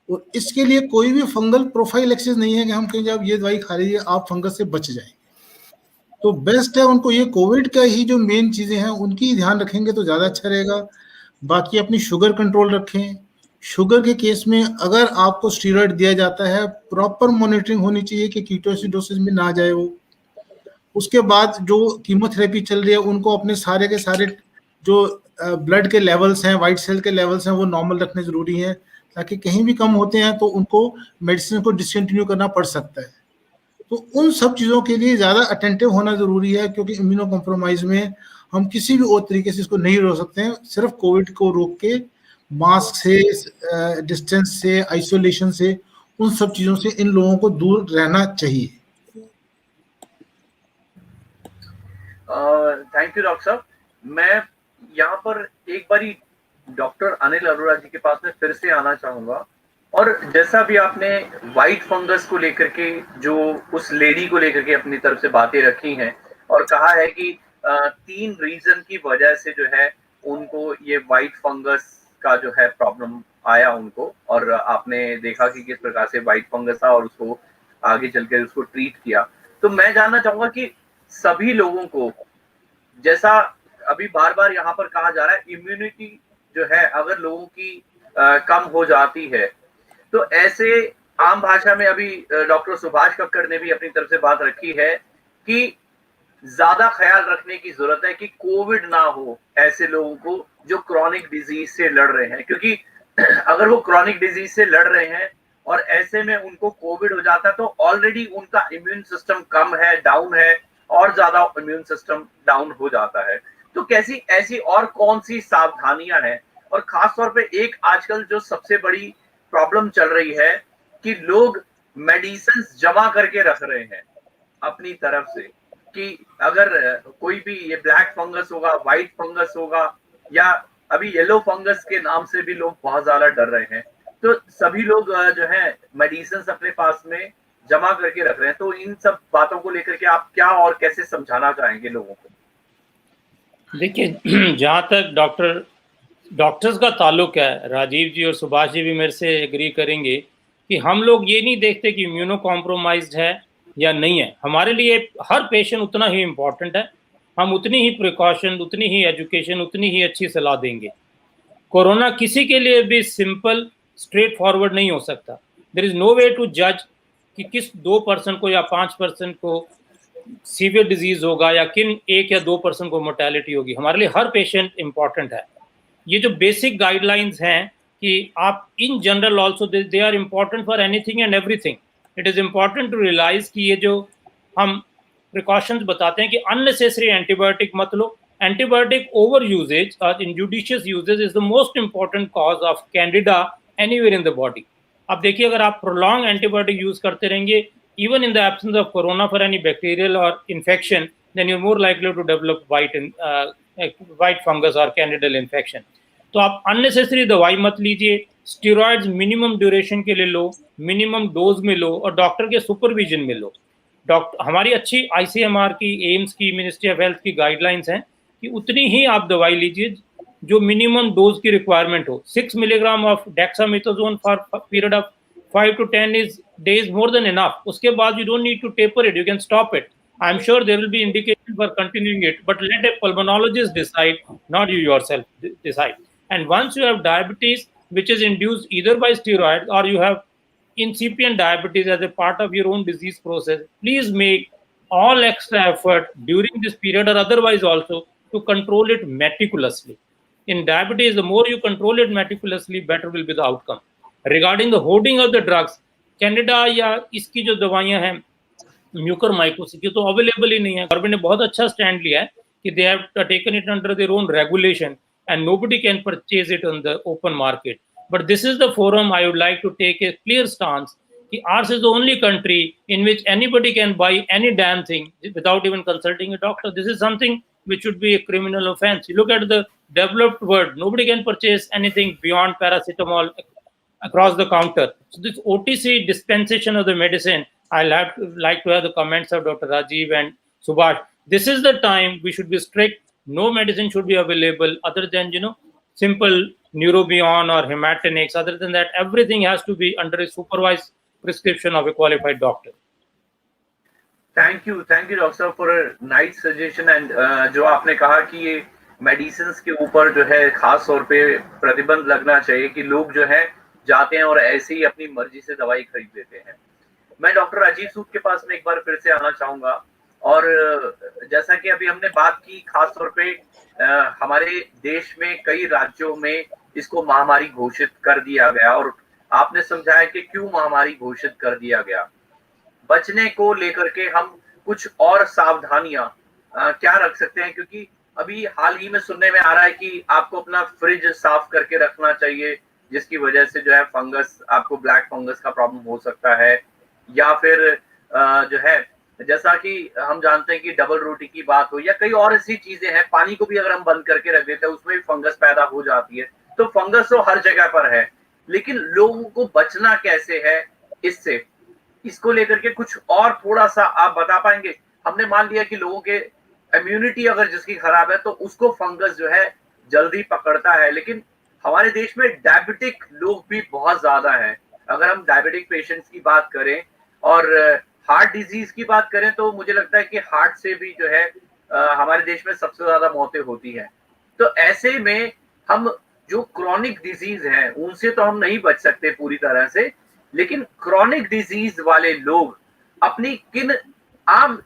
और इसके लिए कोई भी फंगल प्रोफाइलैक्सिस नहीं है कि हम कहेंगे आप ये दवाई खा लीजिए आप फंगस से बच जाएंगे। तो बेस्ट है उनको ये कोविड का ही जो मेन चीजें हैं उनकी ध्यान रखेंगे तो ज्यादा अच्छा रहेगा। बाकी अपनी शुगर कंट्रोल रखें। शुगर के केस में अगर आपको स्टीरॉयड दिया जाता है, प्रॉपर मॉनिटरिंग होनी चाहिए कि कीटोसिडोसिस में ना जाए वो। उसके बाद जो कीमोथेरेपी चल रही है उनको अपने सारे के सारे जो ब्लड के लेवल्स हैं, वाइट सेल के लेवल्स हैं, वो नॉर्मल रखने जरूरी है, ताकि कहीं भी कम होते हैं तो उनको मेडिसिन को डिसकंटिन्यू करना पड़ सकता है। तो उन सब चीज़ों के लिए ज़्यादा अटेंटिव होना ज़रूरी है, क्योंकि इम्यूनो कॉम्प्रोमाइज़ में हम किसी भी और तरीके से इसको नहीं रोक सकते हैं। सिर्फ कोविड को रोक के मास्क से, डिस्टेंस से, आइसोलेशन से, उन सब चीज़ों से इन लोगों को दूर रहना चाहिए। थैंक यू डॉक्टर साहब। मैं यहाँ पर एक बारी डॉक्टर अनिल अरोड़ा जी के पास में फिर से आना चाहूंगा। और जैसा भी आपने व्हाइट फंगस को लेकर के, जो उस लेडी को लेकर के अपनी तरफ से बातें रखी हैं और कहा है कि 3 रीजन की वजह से जो है उनको ये व्हाइट फंगस का जो है प्रॉब्लम आया उनको, और आपने देखा कि किस प्रकार से व्हाइट फंगस था और उसको आगे चल के उसको ट्रीट किया। तो मैं जानना चाहूंगा कि सभी लोगों को, जैसा अभी बार बार यहाँ पर कहा जा रहा है, इम्यूनिटी जो है अगर लोगों की कम हो जाती है, तो ऐसे आम भाषा में अभी डॉक्टर सुभाष कक्कड़ ने भी अपनी तरफ से बात रखी है कि ज्यादा ख्याल रखने की जरूरत है कि कोविड ना हो ऐसे लोगों को जो क्रॉनिक डिजीज से लड़ रहे हैं, क्योंकि अगर वो क्रॉनिक डिजीज से लड़ रहे हैं और ऐसे में उनको कोविड हो जाता है तो ऑलरेडी उनका इम्यून सिस्टम कम है, डाउन है, और ज्यादा इम्यून सिस्टम डाउन हो जाता है। तो कैसी ऐसी और कौन सी सावधानियां हैं? और खास तौर पे एक आजकल जो सबसे बड़ी प्रॉब्लम चल रही है कि लोग मेडिसिन जमा करके रख रहे हैं अपनी तरफ से, कि अगर कोई भी ये ब्लैक फंगस होगा, व्हाइट फंगस होगा, या अभी येलो फंगस के नाम से भी लोग बहुत ज्यादा डर रहे हैं। तो सभी लोग जो है मेडिसिन अपने पास में जमा करके रख रहे हैं। तो इन सब बातों को लेकर के आप क्या और कैसे समझाना चाहेंगे लोगों को? देखिए, जहां तक डॉक्टर्स का ताल्लुक है, राजीव जी और सुभाष जी भी मेरे से एग्री करेंगे कि हम लोग ये नहीं देखते कि इम्यूनो कॉम्प्रोमाइज्ड है या नहीं है। हमारे लिए हर पेशेंट उतना ही इम्पोर्टेंट है। हम उतनी ही प्रिकॉशन, उतनी ही एजुकेशन, उतनी ही अच्छी सलाह देंगे। कोरोना किसी के लिए भी सिंपल स्ट्रेट फॉरवर्ड नहीं हो सकता। There is no way to जज कि किस 2% को या 5% को सीवियर डिजीज होगा या किन 1 या 2% को मोर्टेलिटी होगी। हमारे लिए हर पेशेंट इंपॉर्टेंट है। ये जो बेसिक गाइडलाइंस हैं कि आप in general also they are important for anything and everything. It is important to realize कि ये जो हम प्रिकॉशंस बताते हैं कि अननेसेसरी एंटीबायोटिक मत लो। एंटीबायोटिक ओवर यूजेज और injudicious usage is the most important cause of candida anywhere in the body. अब देखिए, अगर आप प्रोलॉन्ग एंटीबायोटिक यूज करते रहेंगे even in the absence of corona for any bacterial or infection, then you're more likely to develop white fungus or candidal infection. तो आप unnecessary दवाई मत लीजिए। स्टेरॉइड्स मिनिमम ड्यूरेशन के लिए लो, मिनिमम डोज में लो और डॉक्टर के सुपरविजन में लो। हमारी अच्छी ICMR की, एम्स की, मिनिस्ट्री ऑफ हेल्थ की गाइडलाइंस हैं कि उतनी ही आप दवाई लीजिए जो मिनिमम डोज की रिक्वायरमेंट हो। 6 milligram of dexamethasone for period of 5 to 10 days more than enough. उसके बाद you don't need to taper it, you can stop it. I'm sure there will be indication for continuing it, but let a pulmonologist decide, not you yourself decide. And once you have diabetes, which is induced either by steroids or you have incipient diabetes as a part of your own disease process, please make all extra effort during this period or otherwise also to control it meticulously. In diabetes, the more you control it meticulously, better will be the outcome. Regarding the hoarding of the drugs, Canada या इसकी जो दवाइयां हैं म्यूकरमाइकोसिस की तो अवेलेबल ही नहीं है। गवर्नमेंट ने बहुत अच्छा स्टैंड लिया है कि they have taken it under their own regulation and nobody can purchase it on the open market. But this is the forum I would like to take a clear stance कि ours is the only country in which anybody can buy any damn thing without even consulting a doctor. This is something which should be a criminal offense. You look at the developed world, nobody can purchase anything beyond paracetamol across the counter. So this OTC dispensation of the medicine, like to have the comments of Dr. Rajiv and Subhash. This is the time we should be strict. No medicine should be available other than, simple Neurobion or Hematinics. Other than that, everything has to be under a supervised prescription of a qualified doctor. Thank you doctor साहब for a nice suggestion and जो आपने कहा कि ये मेडिसिन के ऊपर जो है खास तौर पे प्रतिबंध लगना चाहिए कि लोग जो है जाते हैं और ऐसे ही अपनी मर्जी से दवाई खरीद लेते हैं। मैं डॉक्टर राजीव सूद के पास में एक बार फिर से आना चाहूंगा और जैसा कि अभी हमने बात की खास तौर पे हमारे देश में कई राज्यों में इसको महामारी घोषित कर दिया गया और आपने समझाया कि क्यों महामारी घोषित कर दिया गया। बचने को लेकर के हम कुछ और सावधानियां क्या रख सकते हैं, क्योंकि अभी हाल ही में सुनने में आ रहा है कि आपको अपना फ्रिज साफ करके रखना चाहिए जिसकी वजह से जो है फंगस, आपको ब्लैक फंगस का प्रॉब्लम हो सकता है, या फिर जो है जैसा कि हम जानते हैं कि डबल रोटी की बात हो या कई और ऐसी चीजें हैं, पानी को भी अगर हम बंद करके रख देते हैं उसमें भी फंगस पैदा हो जाती है। तो फंगस तो हर जगह पर है, लेकिन लोगों को बचना कैसे है इससे, इसको लेकर के कुछ और थोड़ा सा आप बता पाएंगे। हमने मान लिया कि लोगों के इम्यूनिटी अगर जिसकी खराब है तो उसको फंगस जो है जल्दी पकड़ता है, लेकिन हमारे देश में डायबिटिक लोग भी बहुत ज्यादा हैं। अगर हम डायबिटिक पेशेंट्स की बात करें और हार्ट डिजीज की बात करें तो मुझे लगता है कि हार्ट से भी जो है हमारे देश में सबसे ज्यादा मौतें होती हैं। तो ऐसे में हम जो क्रॉनिक डिजीज है उनसे तो हम नहीं बच सकते पूरी तरह से, लेकिन क्रॉनिक डिजीज वाले लोग अपनी किन आम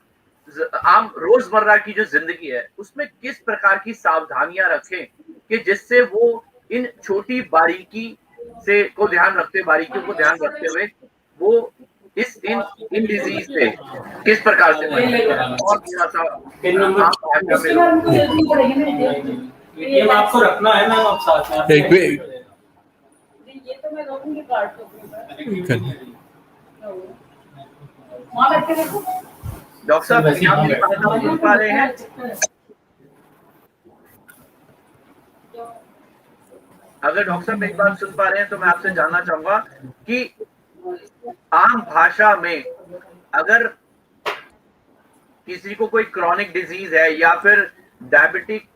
रोजमर्रा की जो जिंदगी है उसमें किस प्रकार की सावधानियां रखें कि जिससे वो इन छोटी बारीकी से को ध्यान रखते बारीकियों को ध्यान रखते हुए वो इन डिजीज से किस प्रकार से और थोड़ा सा आपको रखना है मैम, आप साथ में ये तो मैं रोकूंगी कार्ड वहां बैठ के देखो। डॉक्टर साहब आप मेरी बात सुन पा रहे हैं? अगर डॉक्टर साहब मेरी बात सुन पा रहे हैं तो मैं आपसे जानना चाहूंगा कि आम भाषा में अगर किसी को कोई क्रॉनिक डिजीज है या फिर डायबिटिक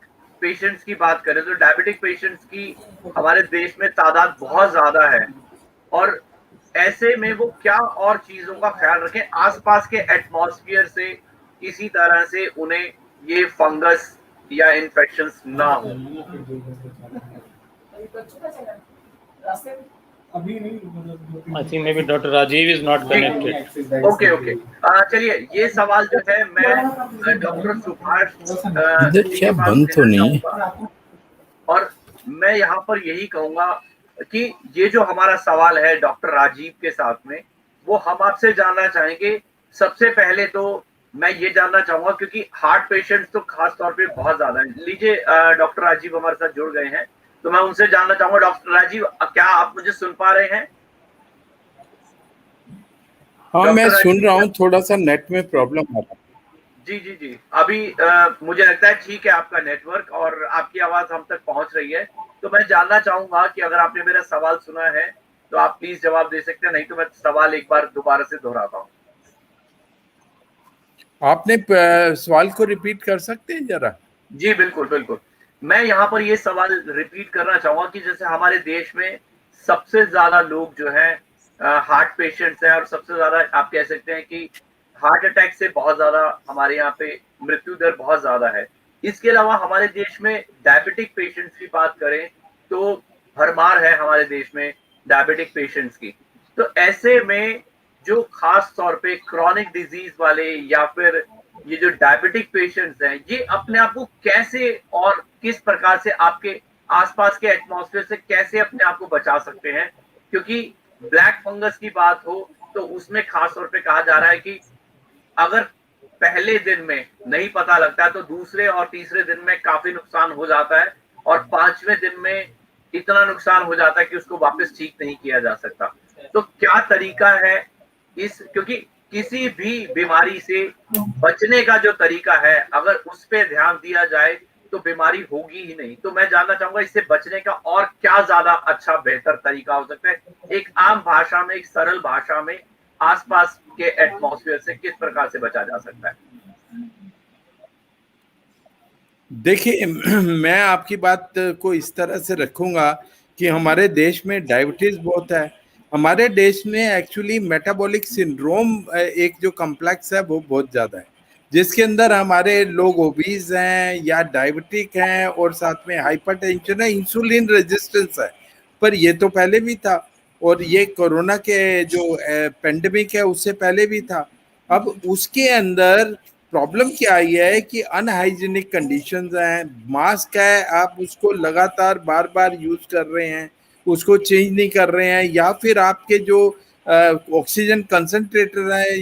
पेशेंट्स की बात करें तो डायबिटिक पेशेंट्स की हमारे देश में तादाद बहुत ज्यादा है, और ऐसे में वो क्या और चीजों का ख्याल रखें आसपास के एटमॉस्फेयर से किसी तरह से उन्हें ये फंगस या इन्फेक्शंस ना हो। I think maybe Dr. Rajiv is not connected. Okay चलिए ये सवाल जो है मैं डॉक्टर सुभाष क्या बंद तो नहीं है, और मैं यहाँ पर यही कहूंगा कि ये जो हमारा सवाल है डॉक्टर राजीव के साथ में वो हम आपसे जानना चाहेंगे। सबसे पहले तो मैं ये जानना चाहूंगा क्योंकि हार्ट पेशेंट्स तो खास तौर पे बहुत ज्यादा हैं। लीजिए डॉक्टर राजीव हमारे साथ जुड़ गए हैं तो मैं उनसे जानना चाहूंगा। डॉक्टर राजीव क्या आप मुझे सुन पा रहे हैं? हाँ मैं सुन रहा हूँ, थोड़ा सा नेट में प्रॉब्लम आ रहा है। जी अभी मुझे लगता है ठीक है आपका नेटवर्क और आपकी आवाज हम तक पहुंच रही है। तो मैं जानना चाहूंगा कि अगर आपने मेरा सवाल सुना है तो आप प्लीज जवाब दे सकते हैं, नहीं तो मैं सवाल एक बार दोबारा से दोहराता हूँ। आपने सवाल को रिपीट कर सकते हैं जरा? जी बिल्कुल मैं यहाँ पर ये सवाल रिपीट करना चाहूंगा कि जैसे हमारे देश में सबसे ज्यादा लोग जो हैं हार्ट पेशेंट्स हैं और सबसे ज्यादा आप कह सकते हैं कि हार्ट अटैक से बहुत ज्यादा हमारे यहाँ पे मृत्यु दर बहुत ज्यादा है। इसके अलावा हमारे देश में डायबिटिक पेशेंट्स की बात करें तो भरमार है हमारे देश में डायबिटिक पेशेंट्स की। तो ऐसे में जो खास तौर पे क्रॉनिक डिजीज वाले या फिर ये जो डायबिटिक पेशेंट्स हैं ये अपने आप को कैसे और किस प्रकार से आपके आसपास के एटमॉस्फेयर से कैसे अपने आप को बचा सकते हैं, क्योंकि ब्लैक फंगस की बात हो तो उसमें खास तौर पे कहा जा रहा है कि अगर पहले दिन में नहीं पता लगता है तो दूसरे और तीसरे दिन में काफी नुकसान हो जाता है और पांचवें दिन में इतना नुकसान हो जाता है कि उसको वापस ठीक नहीं किया जा सकता। तो क्या तरीका है क्योंकि किसी भी बीमारी से बचने का जो तरीका है अगर उस पे ध्यान दिया जाए तो बीमारी होगी ही नहीं। तो मैं जानना चाहूंगा इससे बचने का और क्या ज्यादा अच्छा बेहतर तरीका हो सकता है, एक आम भाषा में, एक सरल भाषा में, आसपास के एटमॉस्फेयर से किस प्रकार से बचा जा सकता है? देखिए मैं आपकी बात को इस तरह से रखूंगा कि हमारे देश में डायबिटीज बहुत है। हमारे देश में एक्चुअली मेटाबॉलिक सिंड्रोम एक जो कॉम्प्लेक्स है वो बहुत ज्यादा है, जिसके अंदर हमारे लोग ओबीज हैं या डायबिटिक हैं और साथ में हाइपरटेंशन है, इंसुलिन रेजिस्टेंस है। पर ये तो पहले भी था, और ये कोरोना के जो पेंडेमिक है उससे पहले भी था। अब उसके अंदर प्रॉब्लम क्या आई है कि अनहाइजीनिक कंडीशंस हैं, मास्क है आप उसको लगातार बार बार यूज कर रहे हैं, उसको चेंज नहीं कर रहे हैं, या फिर आपके जो ऑक्सीजन कंसंट्रेटर है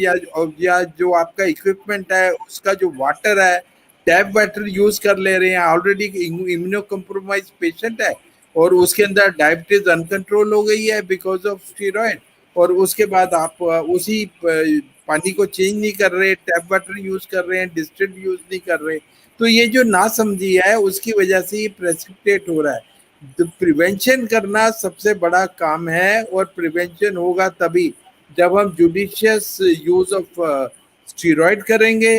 या जो आपका इक्विपमेंट है उसका जो वाटर है टैप वाटर यूज कर ले रहे हैं। ऑलरेडी इम्यूनो कम्प्रोमाइज पेशेंट है और उसके अंदर डायबिटीज अनकंट्रोल हो गई है बिकॉज ऑफ स्टीरॉयड, और उसके बाद आप उसी पानी को चेंज नहीं कर रहे, टैप वाटर यूज कर रहे हैं, डिस्टिल्ड यूज नहीं कर रहे। तो ये जो नासमझी है उसकी वजह से ये प्रेसिपिटेट हो रहा है। तो प्रिवेंशन करना सबसे बड़ा काम है, और प्रिवेंशन होगा तभी जब हम जुडिशियस यूज ऑफ स्टीरॉयड करेंगे,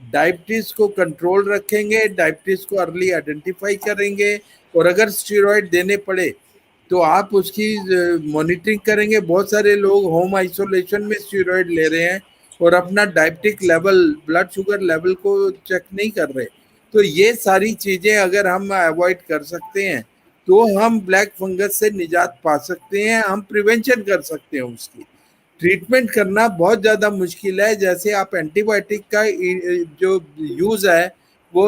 डायबिटीज को कंट्रोल रखेंगे, डायबिटीज को अर्ली आइडेंटिफाई करेंगे, और अगर स्टीरॉयड देने पड़े तो आप उसकी मॉनिटरिंग करेंगे। बहुत सारे लोग होम आइसोलेशन में स्टीरॉयड ले रहे हैं और अपना diabetic level, blood sugar level को चेक नहीं कर रहे। तो ये सारी चीजें अगर हम अवॉइड कर सकते हैं तो हम ब्लैक फंगस से निजात पा सकते हैं, हम प्रिवेंशन कर सकते हैं। उसकी ट्रीटमेंट करना बहुत ज़्यादा मुश्किल है। जैसे आप एंटीबायोटिक का जो यूज़ है वो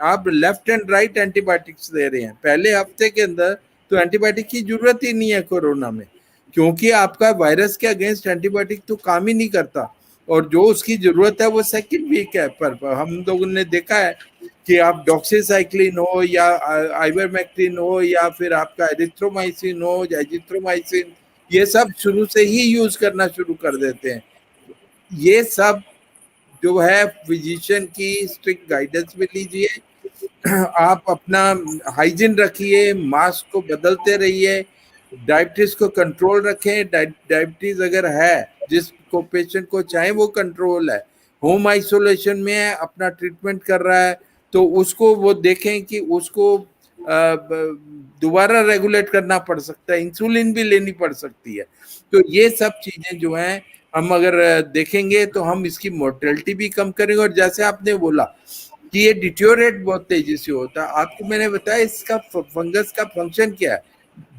आप लेफ्ट एंड राइट एंटीबायोटिक्स दे रहे हैं, पहले हफ्ते के अंदर तो एंटीबायोटिक की जरूरत ही नहीं है कोरोना में, क्योंकि आपका वायरस के अगेंस्ट एंटीबायोटिक तो काम ही नहीं करता, और जो उसकी जरूरत है वो सेकंड वीक है। पर हम लोगों ने देखा है कि आप डॉक्सीसाइक्लिन हो या आइवरमेक्टिन हो या फिर आपका एरिथ्रोमाइसिन हो या एजिथ्रोमाइसिन, ये सब शुरू से ही यूज करना शुरू कर देते हैं। ये सब जो है फिजिशियन की स्ट्रिक्ट गाइडेंस में लीजिए, आप अपना हाइजीन रखिए, मास्क को बदलते रहिए, डायबिटीज को कंट्रोल रखें। डायबिटीज अगर है जिसको पेशेंट को चाहे वो कंट्रोल है, होम आइसोलेशन में है, अपना ट्रीटमेंट कर रहा है, तो उसको वो देखें कि उसको दोबारा रेगुलेट करना पड़ सकता है, इंसुलिन भी लेनी पड़ सकती है। तो ये सब चीजें जो हैं हम अगर देखेंगे तो हम इसकी मोर्टेलिटी भी कम करेंगे। और जैसे आपने बोला कि ये डिटोरेट बहुत तेजी से होता है, आपको मैंने बताया इसका फंगस का फंक्शन क्या है,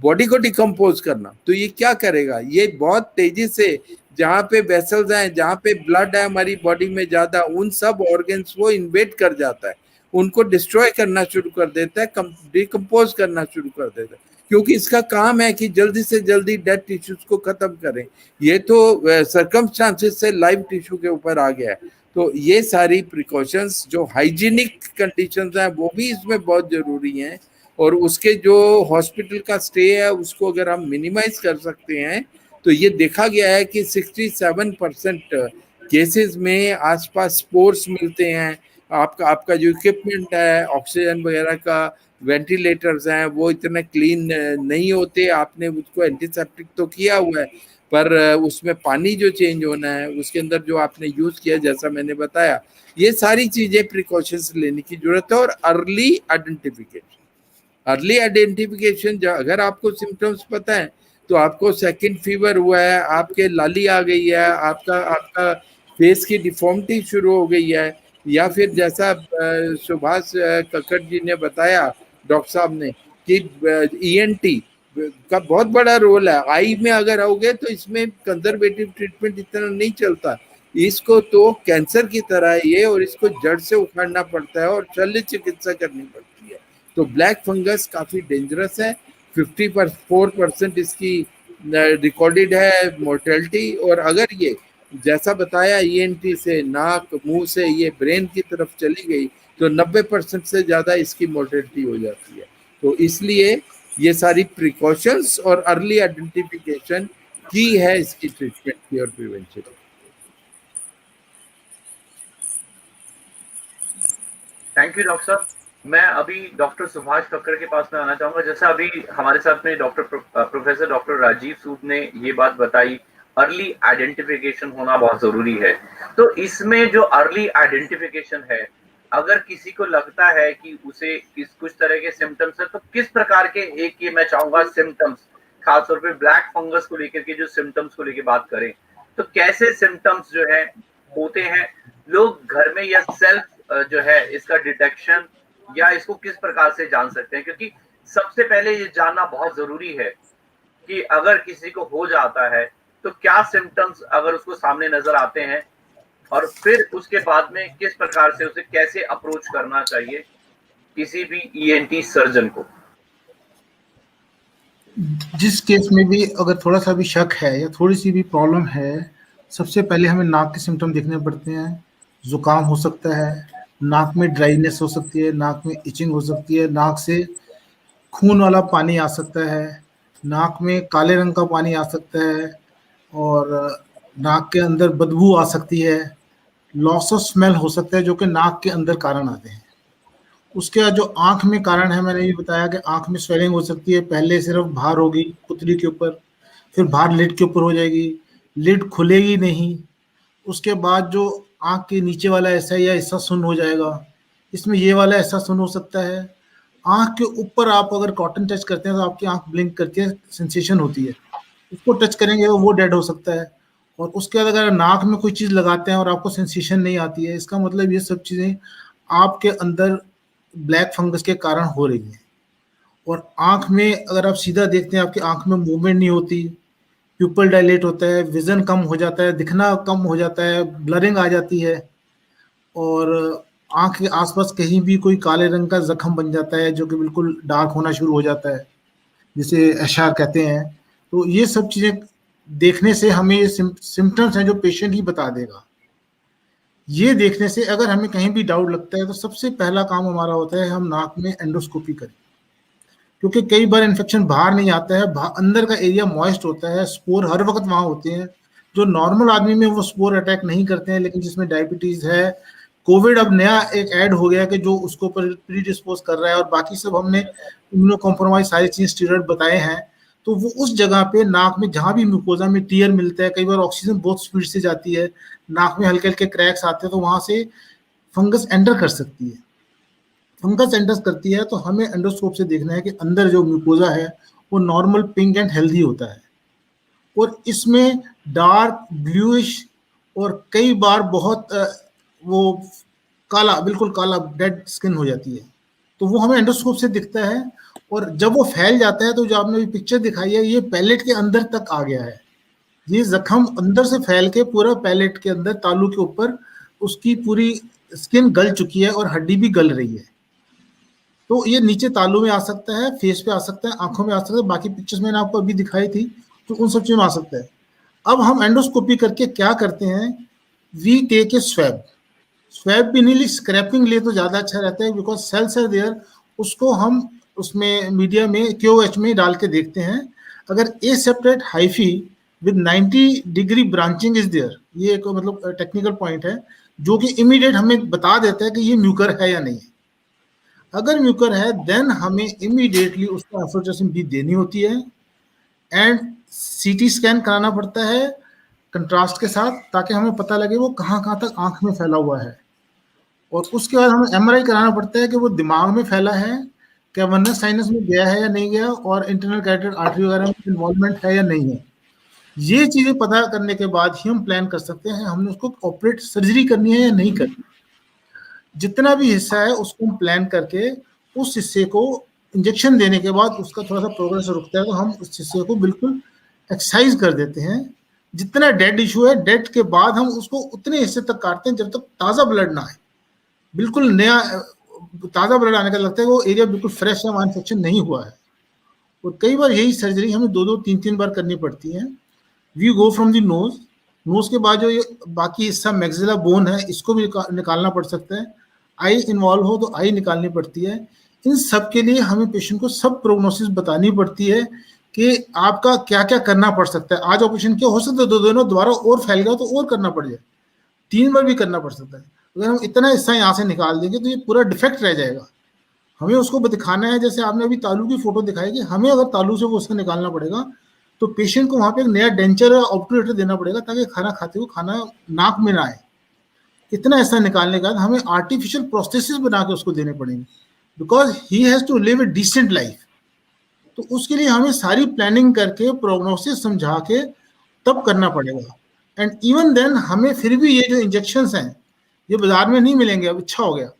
बॉडी को डिकम्पोज करना। तो ये क्या करेगा, ये बहुत तेजी से जहाँ पे वेसल्स हैं, जहाँ पे ब्लड है हमारी बॉडी में ज्यादा, उन सब ऑर्गन्स वो इन्वेड कर जाता है, उनको डिस्ट्रॉय करना शुरू कर देता है, डिकम्पोज करना शुरू कर देता है, क्योंकि इसका काम है कि जल्दी से जल्दी डेड टिश्यूज को खत्म करें। ये तो सर्कमस्टांसेस से लाइव टिश्यू के ऊपर आ गया है। तो ये सारी प्रिकॉशंस जो हाइजीनिक कंडीशंस हैं वो भी इसमें बहुत जरूरी हैं, और उसके जो हॉस्पिटल का स्टे है उसको अगर हम मिनिमाइज कर सकते हैं तो ये देखा गया है कि 67% केसेस में आसपास स्पोर्स मिलते हैं। आपका जो इक्विपमेंट है ऑक्सीजन वगैरह का, वेंटिलेटर्स हैं, वो इतने क्लीन नहीं होते, आपने उसको एंटीसेप्टिक तो किया हुआ है पर उसमें पानी जो चेंज होना है, उसके अंदर जो आपने यूज किया जैसा मैंने बताया, ये सारी चीजें प्रिकॉशंस लेने की जरूरत है। और अर्ली आइडेंटिफिकेशन अगर आपको सिम्टम्स पता है तो आपको सेकंड फीवर हुआ है, आपके लाली आ गई है, आपका फेस की डिफॉर्मिटी शुरू हो गई है, या फिर जैसा सुभाष कक्कड़ जी ने बताया डॉक्टर साहब ने कि ईएनटी का बहुत बड़ा रोल है। आई में अगर आओगे तो इसमें कंजर्वेटिव ट्रीटमेंट इतना नहीं चलता, इसको तो कैंसर की तरह है ये, और इसको जड़ से उखाड़ना पड़ता है और शल्य चिकित्सा करनी पड़ती है। तो ब्लैक फंगस काफी डेंजरस है। 54% इसकी रिकॉर्डेड है मोर्टेलिटी, और अगर ये जैसा बताया ईएनटी से, नाक मुंह से ये ब्रेन की तरफ चली गई तो 90% से ज्यादा इसकी मोर्टेलिटी हो जाती है। तो इसलिए ये सारी प्रिकॉशंस और अर्ली आइडेंटिफिकेशन की है इसकी ट्रीटमेंट की और प्रिवेंशन। थैंक यू डॉक्टर साहब। मैं अभी डॉक्टर सुभाष कक्कड़ के पास में आना चाहूंगा। जैसा अभी हमारे साथ में प्रोफेसर डॉक्टर राजीव सूद ने ये बात बताई, अर्ली आइडेंटिफिकेशन होना बहुत जरूरी है। तो इसमें जो अर्ली आइडेंटिफिकेशन है, अगर किसी को लगता है कि उसे कुछ तरह के सिम्टम्स है, तो किस प्रकार के, एक ये मैं चाहूंगा सिम्टम्स, खासतौर पे ब्लैक फंगस को लेकर के जो सिम्टम्स को लेकर बात करें, तो कैसे सिम्टम्स जो है होते हैं, लोग घर में या सेल्फ जो है इसका डिटेक्शन या इसको किस प्रकार से जान सकते हैं? क्योंकि सबसे पहले ये जानना बहुत जरूरी है कि अगर किसी को हो जाता है तो क्या सिम्टम्स अगर उसको सामने नजर आते हैं, और फिर उसके बाद में किस प्रकार से उसे कैसे अप्रोच करना चाहिए किसी भी ईएनटी सर्जन को। जिस केस में भी अगर थोड़ा सा भी शक है या थोड़ी सी भी प्रॉब्लम है, सबसे पहले हमें नाक के सिम्टम देखने पड़ते हैं। जुकाम हो सकता है, नाक में ड्राइनेस हो सकती है, नाक में इचिंग हो सकती है, नाक से खून वाला पानी आ सकता है, नाक में काले रंग का पानी आ सकता है, और नाक के अंदर बदबू आ सकती है, लॉस ऑफ स्मेल हो सकता है, जो कि नाक के अंदर कारण आते हैं। उसके बाद जो आंख में कारण है, मैंने ये बताया कि आंख में स्वेलिंग हो सकती है। पहले सिर्फ बाहर होगी पुतली के ऊपर, फिर बाहर लिड के ऊपर हो जाएगी, लिड खुलेगी नहीं। उसके बाद जो आंख के नीचे वाला ऐसा या हिस्सा सुन्न हो जाएगा, इसमें ये वाला ऐसा सुन्न हो सकता है। आंख के ऊपर आप अगर कॉटन टच करते हैं तो आपकी आंख ब्लिंक करती है, सेंसेशन होती है, उसको टच करेंगे तो वो डेड हो सकता है। और उसके बाद अगर नाक में कोई चीज़ लगाते हैं और आपको सेंसेशन नहीं आती है, इसका मतलब ये सब चीज़ें आपके अंदर ब्लैक फंगस के कारण हो रही है। और आंख में अगर आप सीधा देखते हैं, आपकी आंख में मूवमेंट नहीं होती, प्यूपल डायलेट होता है, विजन कम हो जाता है, दिखना कम हो जाता है, ब्लरिंग आ जाती है, और आंख के आसपास कहीं भी कोई काले रंग का जख्म बन जाता है जो कि बिल्कुल डार्क होना शुरू हो जाता है, जिसे एशार कहते हैं। तो ये सब चीज़ें देखने से हमें ये सिम्टम्स हैं जो पेशेंट ही बता देगा। ये देखने से अगर हमें कहीं भी डाउट लगता है तो सबसे पहला काम हमारा होता है हम नाक में एंडोस्कोपी करें, क्योंकि कई बार इन्फेक्शन बाहर नहीं आता है, अंदर का एरिया मॉइस्ट होता है, स्पोर हर वक्त वहाँ होते हैं। जो नॉर्मल आदमी में वो स्पोर अटैक नहीं करते हैं, लेकिन जिसमें डायबिटीज है, कोविड अब नया एक ऐड हो गया कि जो उसको प्रीडिस्पोज कर रहा है, और बाकी सब हमने इम्यूनो कॉम्प्रोमाइज सारी चीज स्टीरॉयड बताए हैं। तो वो उस जगह पे नाक में जहाँ भी म्यूकोजा में टीयर मिलता है, कई बार ऑक्सीजन बहुत स्पीड से जाती है, नाक में हल्के हल्के क्रैक्स आते हैं, तो वहां से फंगस एंटर कर सकती है। फंगस एंटर करती है तो हमें एंडोस्कोप से देखना है कि अंदर जो म्यूकोजा है वो नॉर्मल पिंक एंड हेल्दी होता है, और इसमें डार्क ब्लूइश और कई बार बहुत वो काला, बिल्कुल काला डेड स्किन हो जाती है, तो वो हमें एंडोस्कोप से दिखता है। और जब वो फैल जाता है तो जो आपने पिक्चर दिखाई है, ये पैलेट के अंदर तक आ गया है। ये जख्म अंदर से फैल के पूरा पैलेट के अंदर, तालू के ऊपर उसकी पूरी स्किन गल चुकी है और हड्डी भी गल रही है। तो ये नीचे तालू में आ सकता है, फेस पे आ सकता है, आंखों में आ सकता है, बाकी पिक्चर्स मैंने आपको अभी दिखाई थी, तो उन सब चीज़ों में आ सकता है। अब हम एंडोस्कोपी करके क्या करते हैं, we take a swab. Swab भी नहीं, स्क्रैपिंग लिए तो ज़्यादा अच्छा रहता है, बिकॉज सेल्स आर देयर। उसको हम उसमें मीडिया में QOH में डाल के देखते हैं। अगर a separate hyphae with 90 degree branching is there, ये एक मतलब टेक्निकल पॉइंट है जो कि इमीडिएट हमें बता देता है कि ये म्यूकर है या नहीं है। अगर म्यूकर है देन हमें इमीडिएटली उसको एफ्लोट्रेसिन बी देनी होती है, एंड CT स्कैन कराना पड़ता है कंट्रास्ट के साथ, ताकि हमें पता लगे वो कहाँ कहाँ तक आंख में फैला हुआ है। और उसके बाद हमें MRI कराना पड़ता है कि वो दिमाग में फैला है, क्या वनस साइनस में गया है या नहीं गया, और इंटरनल कैरोटिड आर्टरी वगैरह में इन्वॉल्वमेंट है या नहीं है। ये चीजें पता करने के बाद ही हम प्लान कर सकते हैं हमने उसको ऑपरेट सर्जरी करनी है या नहीं करनी। जितना भी हिस्सा है उसको हम प्लान करके उस हिस्से को इंजेक्शन देने के बाद उसका थोड़ा सा प्रोग्रेस रुकता है, तो हम उस हिस्से को बिल्कुल एक्सरसाइज कर देते हैं। जितना डेड इशू है, डेड के बाद हम उसको उतने हिस्से तक काटते हैं जब तक ताज़ा ब्लड ना आए। बिल्कुल नया ताज़ा ब्लड आने का लगता है वो एरिया बिल्कुल फ्रेश है, वहाँ इन्फेक्शन नहीं हुआ है। और कई बार यही सर्जरी हमें 2-2, 3-3 बार करनी पड़ती है। We go from the nose के बाद जो ये बाकी हिस्सा मैक्सिला बोन है, इसको भी निकालना पड़ सकता है। आई इन्वॉल्व हो तो आई निकालनी पड़ती है। इन सब के लिए हमें पेशेंट को सब प्रोग्नोसिस बतानी पड़ती है कि आपका क्या क्या करना पड़ सकता है। आज ऑपरेशन क्या हो सकता है, दोनों दोबारा और फैल गया तो और करना पड़ जाए, 3 बार भी करना पड़ सकता है। अगर हम इतना हिस्सा यहाँ से निकाल देंगे तो ये पूरा डिफेक्ट रह जाएगा, हमें उसको दिखाना है, जैसे आपने अभी तालू की फोटो दिखाई कि हमें अगर तालू से वो उससे निकालना पड़ेगा तो पेशेंट को वहां पे एक नया डेंचर ऑब्टूरेटर देना पड़ेगा ताकि खाना खाते हुए खाना नाक में ना आए। इतना ऐसा निकालने के बाद हमें आर्टिफिशियल प्रोस्थेसिस बना के उसको देने पड़ेंगे, because he has to live a decent life. तो उसके लिए हमें सारी प्लानिंग करके प्रोग्नोसिस समझा के तब करना पड़ेगा। एंड इवन देन हमें फिर भी ये जो इंजेक्शंस हैं ये बाजार में नहीं मिलेंगे, अब अच्छा हो गया,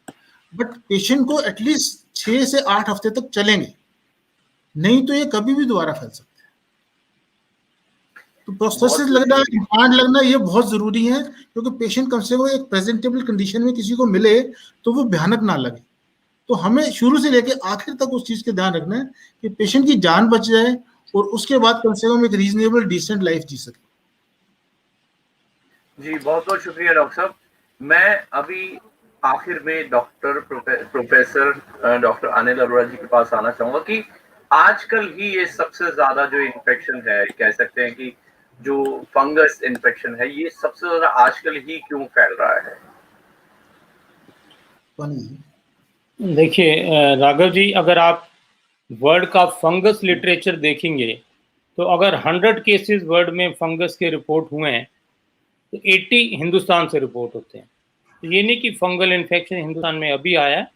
बट पेशेंट को एटलीस्ट 6 से 8 हफ्ते तक चलेंगे, नहीं तो ये कभी भी दोबारा फैल सकते हैं। तो प्रोस्थेसिस लगना, इम्प्लांट लगना ये बहुत जरूरी है, क्योंकि पेशेंट कम से कम एक प्रेजेंटेबल कंडीशन में किसी को मिले तो वो भयानक ना लगे। तो हमें शुरू से लेके आखिर तक उस चीज का ध्यान रखना है कि पेशेंट की जान बच जाए और उसके बाद कम से कम एक रीजनेबल डिसेंट लाइफ जी सके। जी बहुत बहुत शुक्रिया डॉक्टर साहब। मैं अभी आखिर में प्रोफेसर डॉक्टर अनिल अरोड़ा जी के पास आना चाहूंगा कि आजकल ही ये सबसे ज्यादा जो इन्फेक्शन है, कह सकते हैं कि जो फंगस इन्फेक्शन है, ये सबसे ज्यादा आजकल ही क्यों फैल रहा है? देखिए राघव जी, अगर आप वर्ल्ड का फंगस लिटरेचर देखेंगे तो अगर 100 केसेस वर्ल्ड में फंगस के रिपोर्ट हुए हैं तो 80 हिंदुस्तान से रिपोर्ट होते हैं। तो ये नहीं कि फंगल इन्फेक्शन हिंदुस्तान में अभी आया है,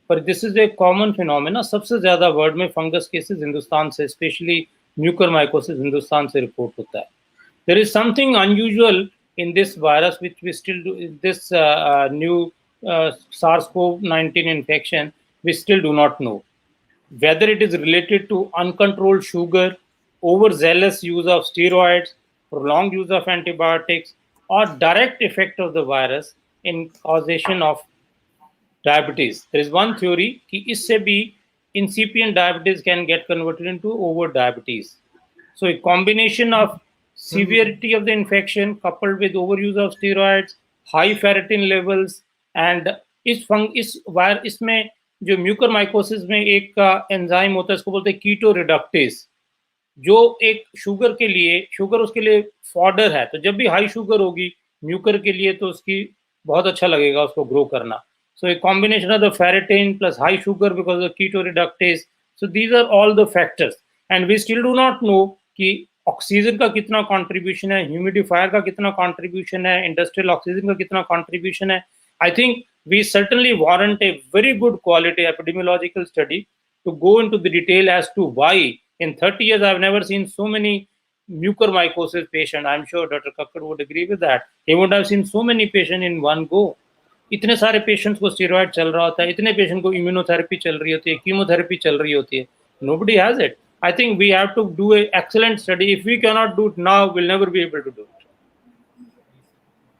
पर this is a common phenomena. सबसे ज़्यादा वर्ल्ड में फंगस केसेस हिंदुस्तान से, स्पेशली म्यूकरमाइकोसिस हिंदुस्तान से रिपोर्ट होता है। There is something unusual in this virus which we still do, this new SARS-CoV-19 infection, we still do not know whether it is related to uncontrolled sugar, overzealous use of steroids, prolonged use of antibiotics, or direct effect of the virus in causation of diabetes. There is one theory कि इससे भी incipient diabetes can get converted into over diabetes. So a combination of severity of the infection coupled with overuse of steroids, high ferritin levels, and इसमें जो म्यूकरमाइकोसिस में एक एंजाइम होता है, इसको बोलते हैं कीटो रिडक्टेज, जो एक शुगर के लिए, शुगर उसके लिए फॉडर है। तो जब भी हाई शुगर होगी म्यूकर के लिए तो उसकी बहुत अच्छा लगेगा उसको ग्रो करना। So a combination of the ferritin plus high sugar because of keto reductase, so these are all the factors and we still do not know कि ऑक्सीजन का कितना कंट्रीब्यूशन है, ह्यूमिडिफायर का कितना कंट्रीब्यूशन है, इंडस्ट्रियल ऑक्सीजन का कितना कंट्रीब्यूशन है। I think we certainly warrant a very good quality epidemiological study to go into the detail as to why in 30 years I've never seen so many mucormycosis patients. I'm sure Dr. Kakkar would agree with that. He would have seen so many patients in one go. इतने सारे पेशेंट्स को स्टेरॉइड चल रहा होता है, इतने पेशेंट को इम्यूनोथेरेपी चल रही होती है, कीमोथेरेपी चल रही होती है। Nobody has it. I think we have to do an excellent study. If we cannot do it now, we'll never be able to do it.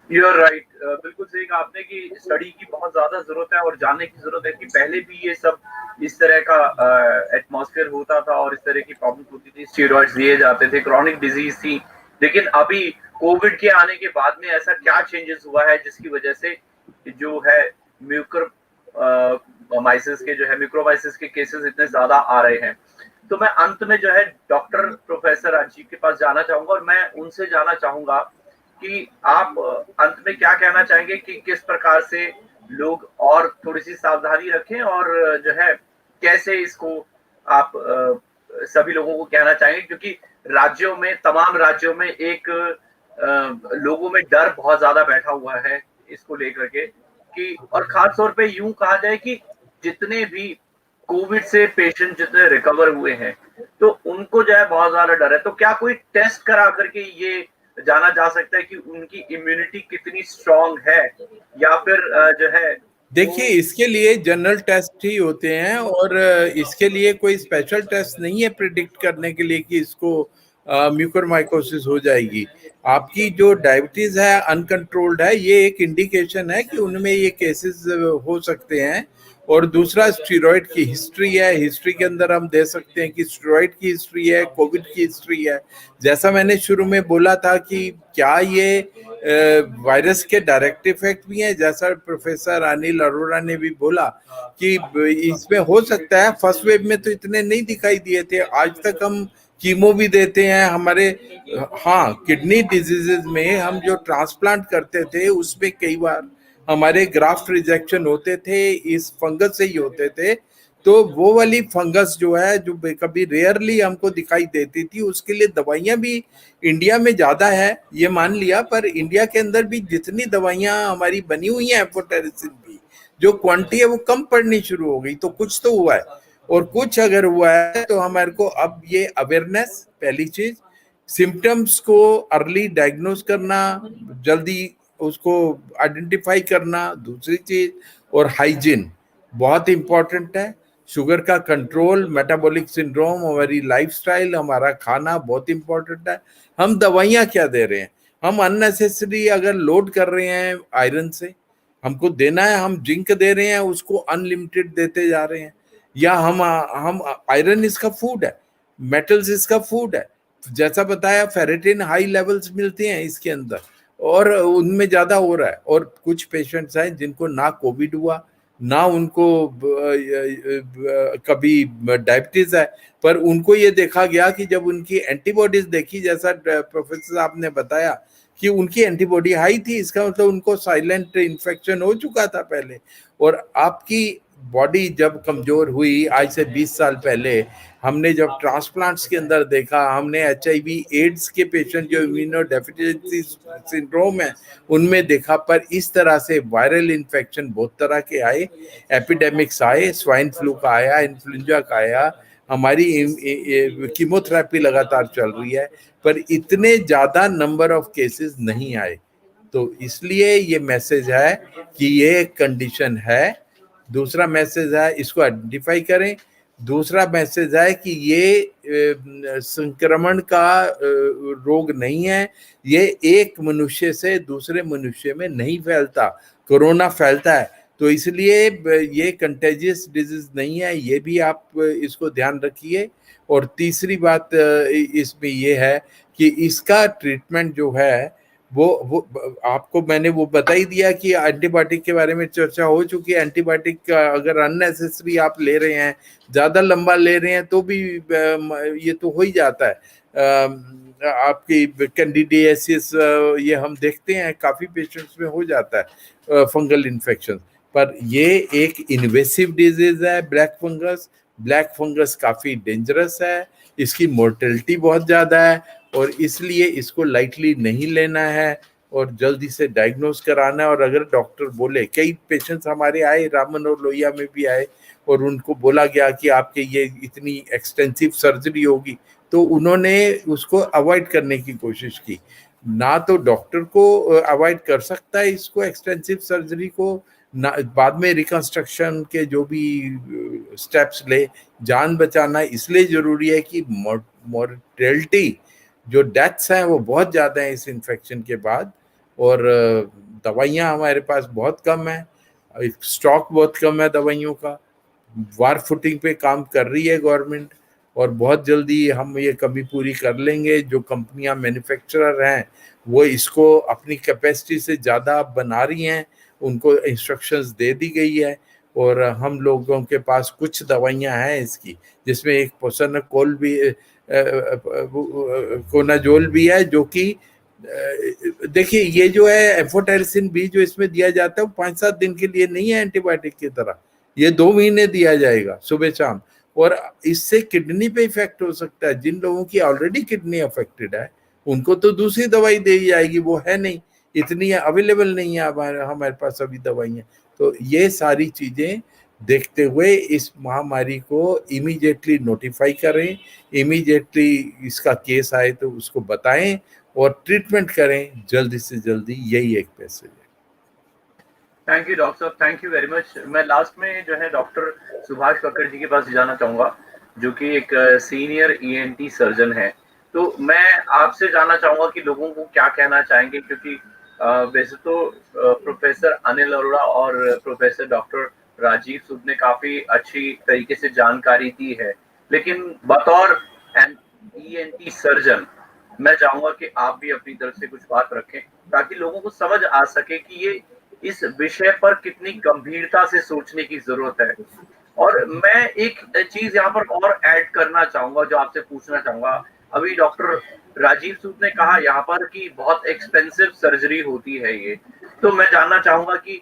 You are right, बिल्कुल सही कहा आपने कि स्टडी की बहुत ज्यादा जरूरत है और जानने की जरूरत है कि पहले भी ये सब इस तरह का एटमॉस्फेयर होता था और इस तरह की प्रॉब्लम होती थी, स्टेरॉइड्स दिए जाते थे, क्रॉनिक डिजीज थी। लेकिन अभी कोविड के आने के बाद में ऐसा क्या चेंजेस हुआ है जिसकी वजह से जो है म्यूकरमाइसिस के जो है म्यूक्रोमाइसिस के केसेस इतने ज्यादा आ रहे हैं? तो मैं अंत में जो है डॉक्टर प्रोफेसर अजीब के पास जाना चाहूंगा और मैं उनसे जाना चाहूंगा कि आप अंत में क्या कहना चाहेंगे कि किस प्रकार से लोग और थोड़ी सी सावधानी रखें और जो है कैसे इसको आप सभी लोगों को कहना चाहेंगे, क्योंकि राज्यों में, तमाम राज्यों में एक लोगों में डर बहुत ज्यादा बैठा हुआ है इसको लेकर के कि, और खास तौर पे यूं कहा जाए कि जितने भी कोविड से पेशेंट जितने रिकवर हुए हैं तो उनको जो है बहुत ज्यादा डर है। तो क्या कोई टेस्ट करा करके ये जाना जा सकता है कि उनकी इम्यूनिटी कितनी स्ट्रांग है, या फिर जो है? देखिए, इसके लिए जनरल टेस्ट ही होते हैं और इसके लिए कोई स्पेशल टेस्ट नहीं है प्रिडिक्ट करने के लिए कि इसको म्यूकरमाइकोसिस हो जाएगी। आपकी जो डायबिटीज है अनकंट्रोल्ड है, ये एक इंडिकेशन है कि उनमें ये केसेस हो सकते हैं। और दूसरा स्टेरॉइड की हिस्ट्री है, हिस्ट्री के अंदर हम दे सकते हैं कि स्टेरॉइड की हिस्ट्री है, कोविड की हिस्ट्री है। जैसा मैंने शुरू में बोला था कि क्या ये वायरस के डायरेक्ट इफेक्ट भी हैं, जैसा प्रोफेसर अनिल अरोड़ा ने भी बोला कि इसमें हो सकता है। फर्स्ट वेव में तो इतने नहीं दिखाई दिए थे, आज तक हम कीमो भी देते हैं हमारे, हाँ, किडनी डिजीजेज में हम जो ट्रांसप्लांट करते थे उसमें कई बार हमारे ग्राफ्ट रिजेक्शन होते थे, इस फंगस से ही होते थे। तो वो वाली फंगस जो है, जो कभी रेयरली हमको दिखाई देती थी, उसके लिए दवाइयां भी इंडिया में ज्यादा है ये मान लिया, पर इंडिया के अंदर भी जितनी दवाइयां हमारी बनी हुई हैं एम्फोटेरिसिन की, जो क्वांटिटी है वो कम पड़नी शुरू हो गई। तो कुछ तो हुआ है, और कुछ अगर हुआ है तो हमारे को अब ये अवेयरनेस, पहली चीज, सिम्टम्स को अर्ली डायग्नोज करना, जल्दी उसको आइडेंटिफाई करना, दूसरी चीज, और हाइजीन बहुत इंपॉर्टेंट है। शुगर का कंट्रोल, मेटाबॉलिक सिंड्रोम, हमारी लाइफस्टाइल, हमारा खाना बहुत इंपॉर्टेंट है। हम दवाइयां क्या दे रहे हैं, हम अननेसेसरी अगर लोड कर रहे हैं आयरन से, हमको देना है, हम जिंक दे रहे हैं, उसको अनलिमिटेड देते जा रहे हैं, या हम आयरन इसका फूड है, मेटल्स इसका फूड है, जैसा बताया फेरेटिन हाई लेवल्स मिलते हैं इसके अंदर, और उनमें ज्यादा हो रहा है। और कुछ पेशेंट्स हैं जिनको ना कोविड हुआ, ना उनको कभी डायबिटीज है, पर उनको ये देखा गया कि जब उनकी एंटीबॉडीज देखी, जैसा प्रोफेसर साहब ने बताया कि उनकी एंटीबॉडी हाई थी, इसका मतलब उनको साइलेंट इन्फेक्शन हो चुका था पहले। और आपकी बॉडी जब कमजोर हुई, आज से 20 साल पहले हमने जब ट्रांसप्लांट्स के अंदर देखा, हमने HIV एड्स के पेशेंट जो इम्यूनोडेफिशिएंसी सिंड्रोम है उनमें देखा, पर इस तरह से वायरल इन्फेक्शन बहुत तरह के आए, एपिडेमिक्स आए, स्वाइन फ्लू का आया, इन्फ्लुएंजा का आया, हमारी कीमोथेरेपी लगातार चल रही है, पर इतने ज्यादा नंबर ऑफ केसेस नहीं आए। तो इसलिए ये मैसेज है कि ये कंडीशन है। दूसरा मैसेज है, इसको आइडेंटिफाई करें। दूसरा मैसेज है कि ये संक्रमण का रोग नहीं है, ये एक मनुष्य से दूसरे मनुष्य में नहीं फैलता, कोरोना फैलता है, तो इसलिए ये कंटेजियस डिजीज नहीं है, ये भी आप इसको ध्यान रखिए। और तीसरी बात इसमें ये है कि इसका ट्रीटमेंट जो है वो आपको मैंने वो बता ही दिया कि एंटीबायोटिक के बारे में चर्चा हो चुकी है। एंटीबायोटिक अगर अननेसेसरी आप ले रहे हैं, ज्यादा लंबा ले रहे हैं, तो भी ये तो हो ही जाता है। आपकी कैंडिडियासिस ये हम देखते हैं काफी पेशेंट्स में हो जाता है, फंगल इन्फेक्शन। पर ये एक इन्वेसिव डिजीज है ब्लैक फंगस। ब्लैक फंगस काफी डेंजरस है, इसकी मोर्टेलिटी बहुत ज्यादा है, और इसलिए इसको लाइटली नहीं लेना है और जल्दी से डायग्नोज कराना है। और अगर डॉक्टर बोले, कई पेशेंट्स हमारे आए, रामन और लोहिया में भी आए, और उनको बोला गया कि आपके ये इतनी एक्सटेंसिव सर्जरी होगी, तो उन्होंने उसको अवॉइड करने की कोशिश की। ना तो डॉक्टर को अवॉइड कर सकता है इसको, एक्सटेंसिव सर्जरी को, ना बाद में रिकंस्ट्रक्शन के जो भी स्टेप्स ले, जान बचाना इसलिए जरूरी है कि मोर्टेलिटी, जो डेथ्स हैं वो बहुत ज़्यादा है इस इन्फेक्शन के बाद, और दवाइयाँ हमारे पास बहुत कम है, स्टॉक बहुत कम है दवाइयों का, वार फुटिंग पे काम कर रही है गवर्नमेंट, और बहुत जल्दी हम ये कमी पूरी कर लेंगे। जो कंपनियां मैन्युफैक्चरर हैं वो इसको अपनी कैपेसिटी से ज़्यादा बना रही हैं, उनको इंस्ट्रक्शंस दे दी गई है, और हम लोगों के पास कुछ दवाइयां हैं इसकी, जिसमें एक पोसनकोल भी, कोनाजोल भी है, जो कि देखिए ये जो है एम्फोटेरिसिन भी जो इसमें दिया जाता है वो 5-7 दिन के लिए नहीं है एंटीबायोटिक की तरह, ये 2 महीने दिया जाएगा सुबह शाम, और इससे किडनी पे इफेक्ट हो सकता है। जिन लोगों की ऑलरेडी किडनी अफेक्टेड है उनको तो दूसरी दवाई दी जाएगी, वो है नहीं, इतनी अवेलेबल नहीं है हमारे पास अभी दवाइयाँ। तो ये सारी चीजें देखते हुए इस महामारी को इमीडिएटली नोटिफाई करें, इमीडिएटली इसका केस आए तो उसको बताएं और ट्रीटमेंट करें जल्दी से जल्दी, यही एक मैसेज है। थैंक यू डॉक्टर साहब, थैंक यू वेरी मच। मैं लास्ट में जो है डॉक्टर सुभाष कक्कड़ जी के पास जाना चाहूंगा, जो कि एक सीनियर ENT सर्जन है। तो मैं आपसे जानना चाहूंगा कि लोगों को क्या कहना चाहेंगे, क्योंकि वैसे तो प्रोफेसर अनिल अरोड़ा और प्रोफेसर डॉक्टर राजीव सूद ने काफी अच्छी तरीके से जानकारी दी है, लेकिन बतौर ENT सर्जन मैं चाहूंगा कि आप भी अपनी तरफ से कुछ बात रखें, ताकि लोगों को समझ आ सके कि ये इस विषय पर कितनी गंभीरता से सोचने की जरूरत है। और मैं एक चीज यहाँ पर और ऐड करना चाहूंगा, जो आपसे पूछना चाहूंगा। अभी डॉक्टर राजीव सूद ने कहा यहाँ पर कि बहुत एक्सपेंसिव सर्जरी होती है ये, तो मैं जानना चाहूंगा कि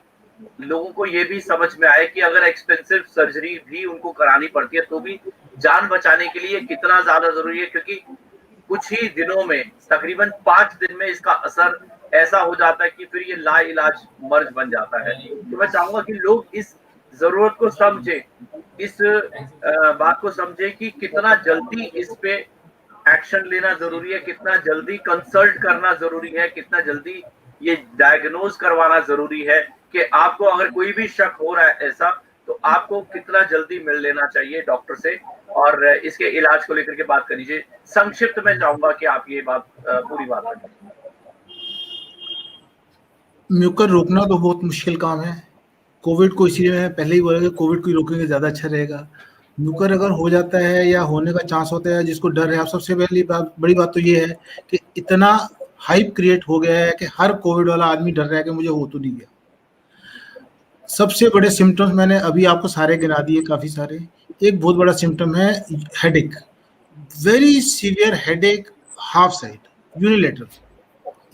लोगों को ये भी समझ में आए कि अगर एक्सपेंसिव सर्जरी भी उनको करानी पड़ती है तो भी जान बचाने के लिए कितना ज्यादा जरूरी है, क्योंकि कुछ ही दिनों में, तकरीबन 5 दिन में इसका असर ऐसा हो जाता है कि फिर ये लाइलाज मर्ज बन जाता है। तो मैं चाहूंगा कि लोग इस जरूरत को समझे, इस बात को समझे कि कितना जल्दी इस पे एक्शन लेना जरूरी है, कितना जल्दी कंसल्ट करना जरूरी है, कितना जल्दी ये डायग्नोज करवाना जरूरी है कि आपको अगर कोई भी शक हो रहा है ऐसा, तो आपको कितना जल्दी मिल लेना चाहिए डॉक्टर से और इसके इलाज को लेकर के बात करिए। संक्षिप्त में चाहूंगा कि आप ये बात पूरी बात करें। म्यूकर रोकना तो बहुत मुश्किल काम है। कोविड को इसीलिए मैं पहले ही बोला कि कोविड को ही रोकेंगे ज़्यादा अच्छा रहेगा। म्यूकर अगर हो जाता है या होने का चांस होता है, जिसको डर है, आप सबसे पहली बात, बड़ी बात तो ये है कि इतना हाइप क्रिएट हो गया है कि हर कोविड वाला आदमी डर रहा है कि मुझे हो तो नहीं गया। सबसे बड़े सिम्टम्स मैंने अभी आपको सारे गिना दिए, काफ़ी सारे। एक बहुत बड़ा सिम्टम है headache, very severe headache, half side, unilateral,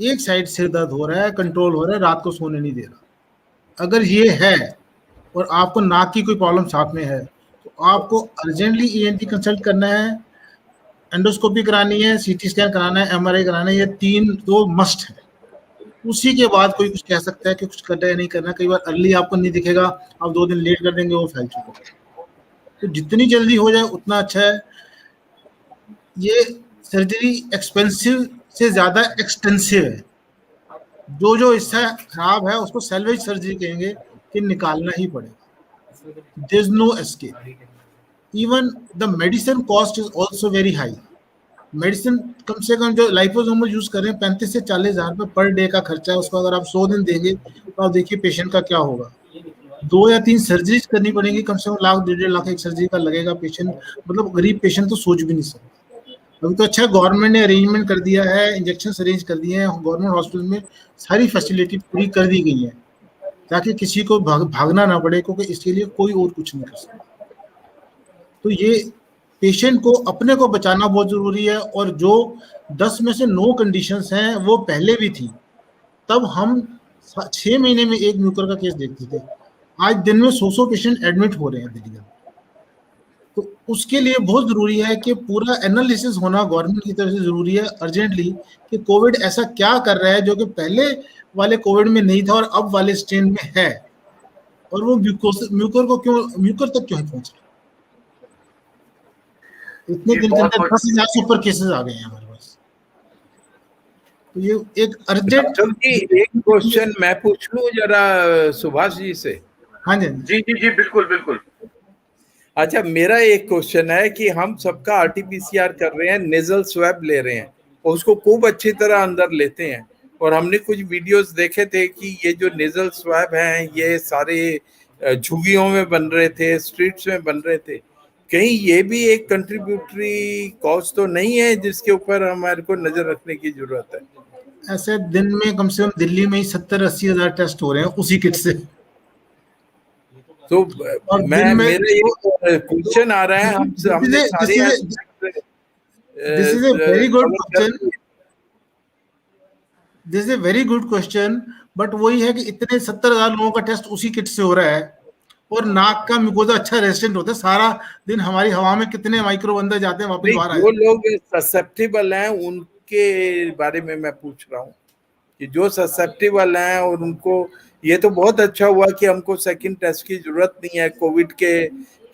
एक साइड सिर दर्द हो रहा है, कंट्रोल हो रहा है, रात को सोने नहीं दे रहा। अगर ये है और आपको नाक की कोई प्रॉब्लम साथ में है तो आपको अर्जेंटली ईएनटी कंसल्ट करना है, एंडोस्कोपी करानी है, सीटी स्कैन कराना है, एमआरआई कराना है। ये 3 तो मस्ट है। उसी के बाद कोई कुछ कह सकता है कि कुछ करना है नहीं करना। कई बार अर्ली आपको नहीं दिखेगा, आप 2 दिन लेट कर देंगे, वो फैल चुका है। तो जितनी जल्दी हो जाए उतना अच्छा है। ये सर्जरी एक्सपेंसिव से ज़्यादा एक्सटेंसिव है। जो हिस्सा खराब है उसको सैल्वेज सर्जरी कहेंगे कि निकालना ही पड़ेगा। There is no escape. Even the medicine cost is also very high. Medicine कम से कम जो लाइपोसोमल यूज कर रहे हैं 35 से 40 हज़ार रुपये पर डे का खर्चा है। उसको अगर आप 100 दिन देंगे तो आप देखिए पेशेंट का क्या होगा। 2 या 3 सर्जरीज करनी पड़ेंगी, कम से कम लाख 1.5 लाख एक सर्जरी का लगेगा। पेशेंट मतलब गरीब पेशेंट तो सोच भी नहीं सकता। अभी तो अच्छा गवर्नमेंट ने अरेंजमेंट कर दिया है, इंजेक्शन अरेंज कर दिए हैं गवर्नमेंट हॉस्पिटल में, सारी फैसिलिटी पूरी कर दी गई है ताकि किसी को भागना ना पड़े, क्योंकि इसके लिए कोई और कुछ नहीं कर सकता। तो ये पेशेंट को अपने को बचाना बहुत जरूरी है। और जो 10 में से 9 कंडीशंस हैं वो पहले भी थी, तब हम 6 महीने में एक म्यूकर का केस देखते थे। आज दिन में 100 पेशेंट एडमिट हो रहे हैं दिल्ली में। तो उसके लिए बहुत जरूरी है कि पूरा एनालिसिस होना गवर्नमेंट की तरफ से जरूरी है अर्जेंटली, कि कोविड ऐसा क्या कर रहा है जो कि पहले वाले कोविड में नहीं था और अब वाले स्ट्रेन में है, और वो म्यूकर को क्यों, म्यूकर तक क्यों पहुंच रहा है। इतने दिन के अंदर 10,000 से ऊपर केसेस आ गए हैं हमारे पास। तो ये एक अर्जेंट। एक क्वेश्चन मैं पूछ लूं जरा सुभाष जी से। हाँ जी जी जी जी, बिल्कुल बिल्कुल। अच्छा, मेरा एक क्वेश्चन है कि हम सबका आरटीपीसीआर कर रहे हैं, नेजल स्वैब ले रहे हैं और उसको खूब अच्छी तरह अंदर लेते हैं, और हमने कुछ वीडियोस देखे थे कि ये जो नेजल स्वैब हैं ये सारे झुग्गियों में बन रहे थे, स्ट्रीट्स में बन रहे थे। कहीं ये भी एक कंट्रीब्यूटरी कॉज तो नहीं है जिसके ऊपर हमारे को नजर रखने की जरूरत है? ऐसे दिन में कम से कम दिल्ली में ही 70-80 हज़ार टेस्ट हो रहे हैं उसी किट से। तो और मैं दिन में मेरा ये क्वेश्चन आ रहा है, हमने सारे this is a very good question, this is a very good question. But वही है कि इतने 70,000 लोगों का टेस्ट उसी किट से हो रहा है, और नाक का म्यूकोजा अच्छा रेजिस्टेंट होता है। सारा दिन हमारी हवा में कितने माइक्रो अंदर जाते हैं, वापस बाहर आते हैं। जो लोग ससेप्टेबल हैं उनके बारे में मैं पूछ रहा हूँ कि जो ससेप्टेबल हैं और उनको, ये तो बहुत अच्छा हुआ कि हमको सेकंड टेस्ट की जरूरत नहीं है। कोविड के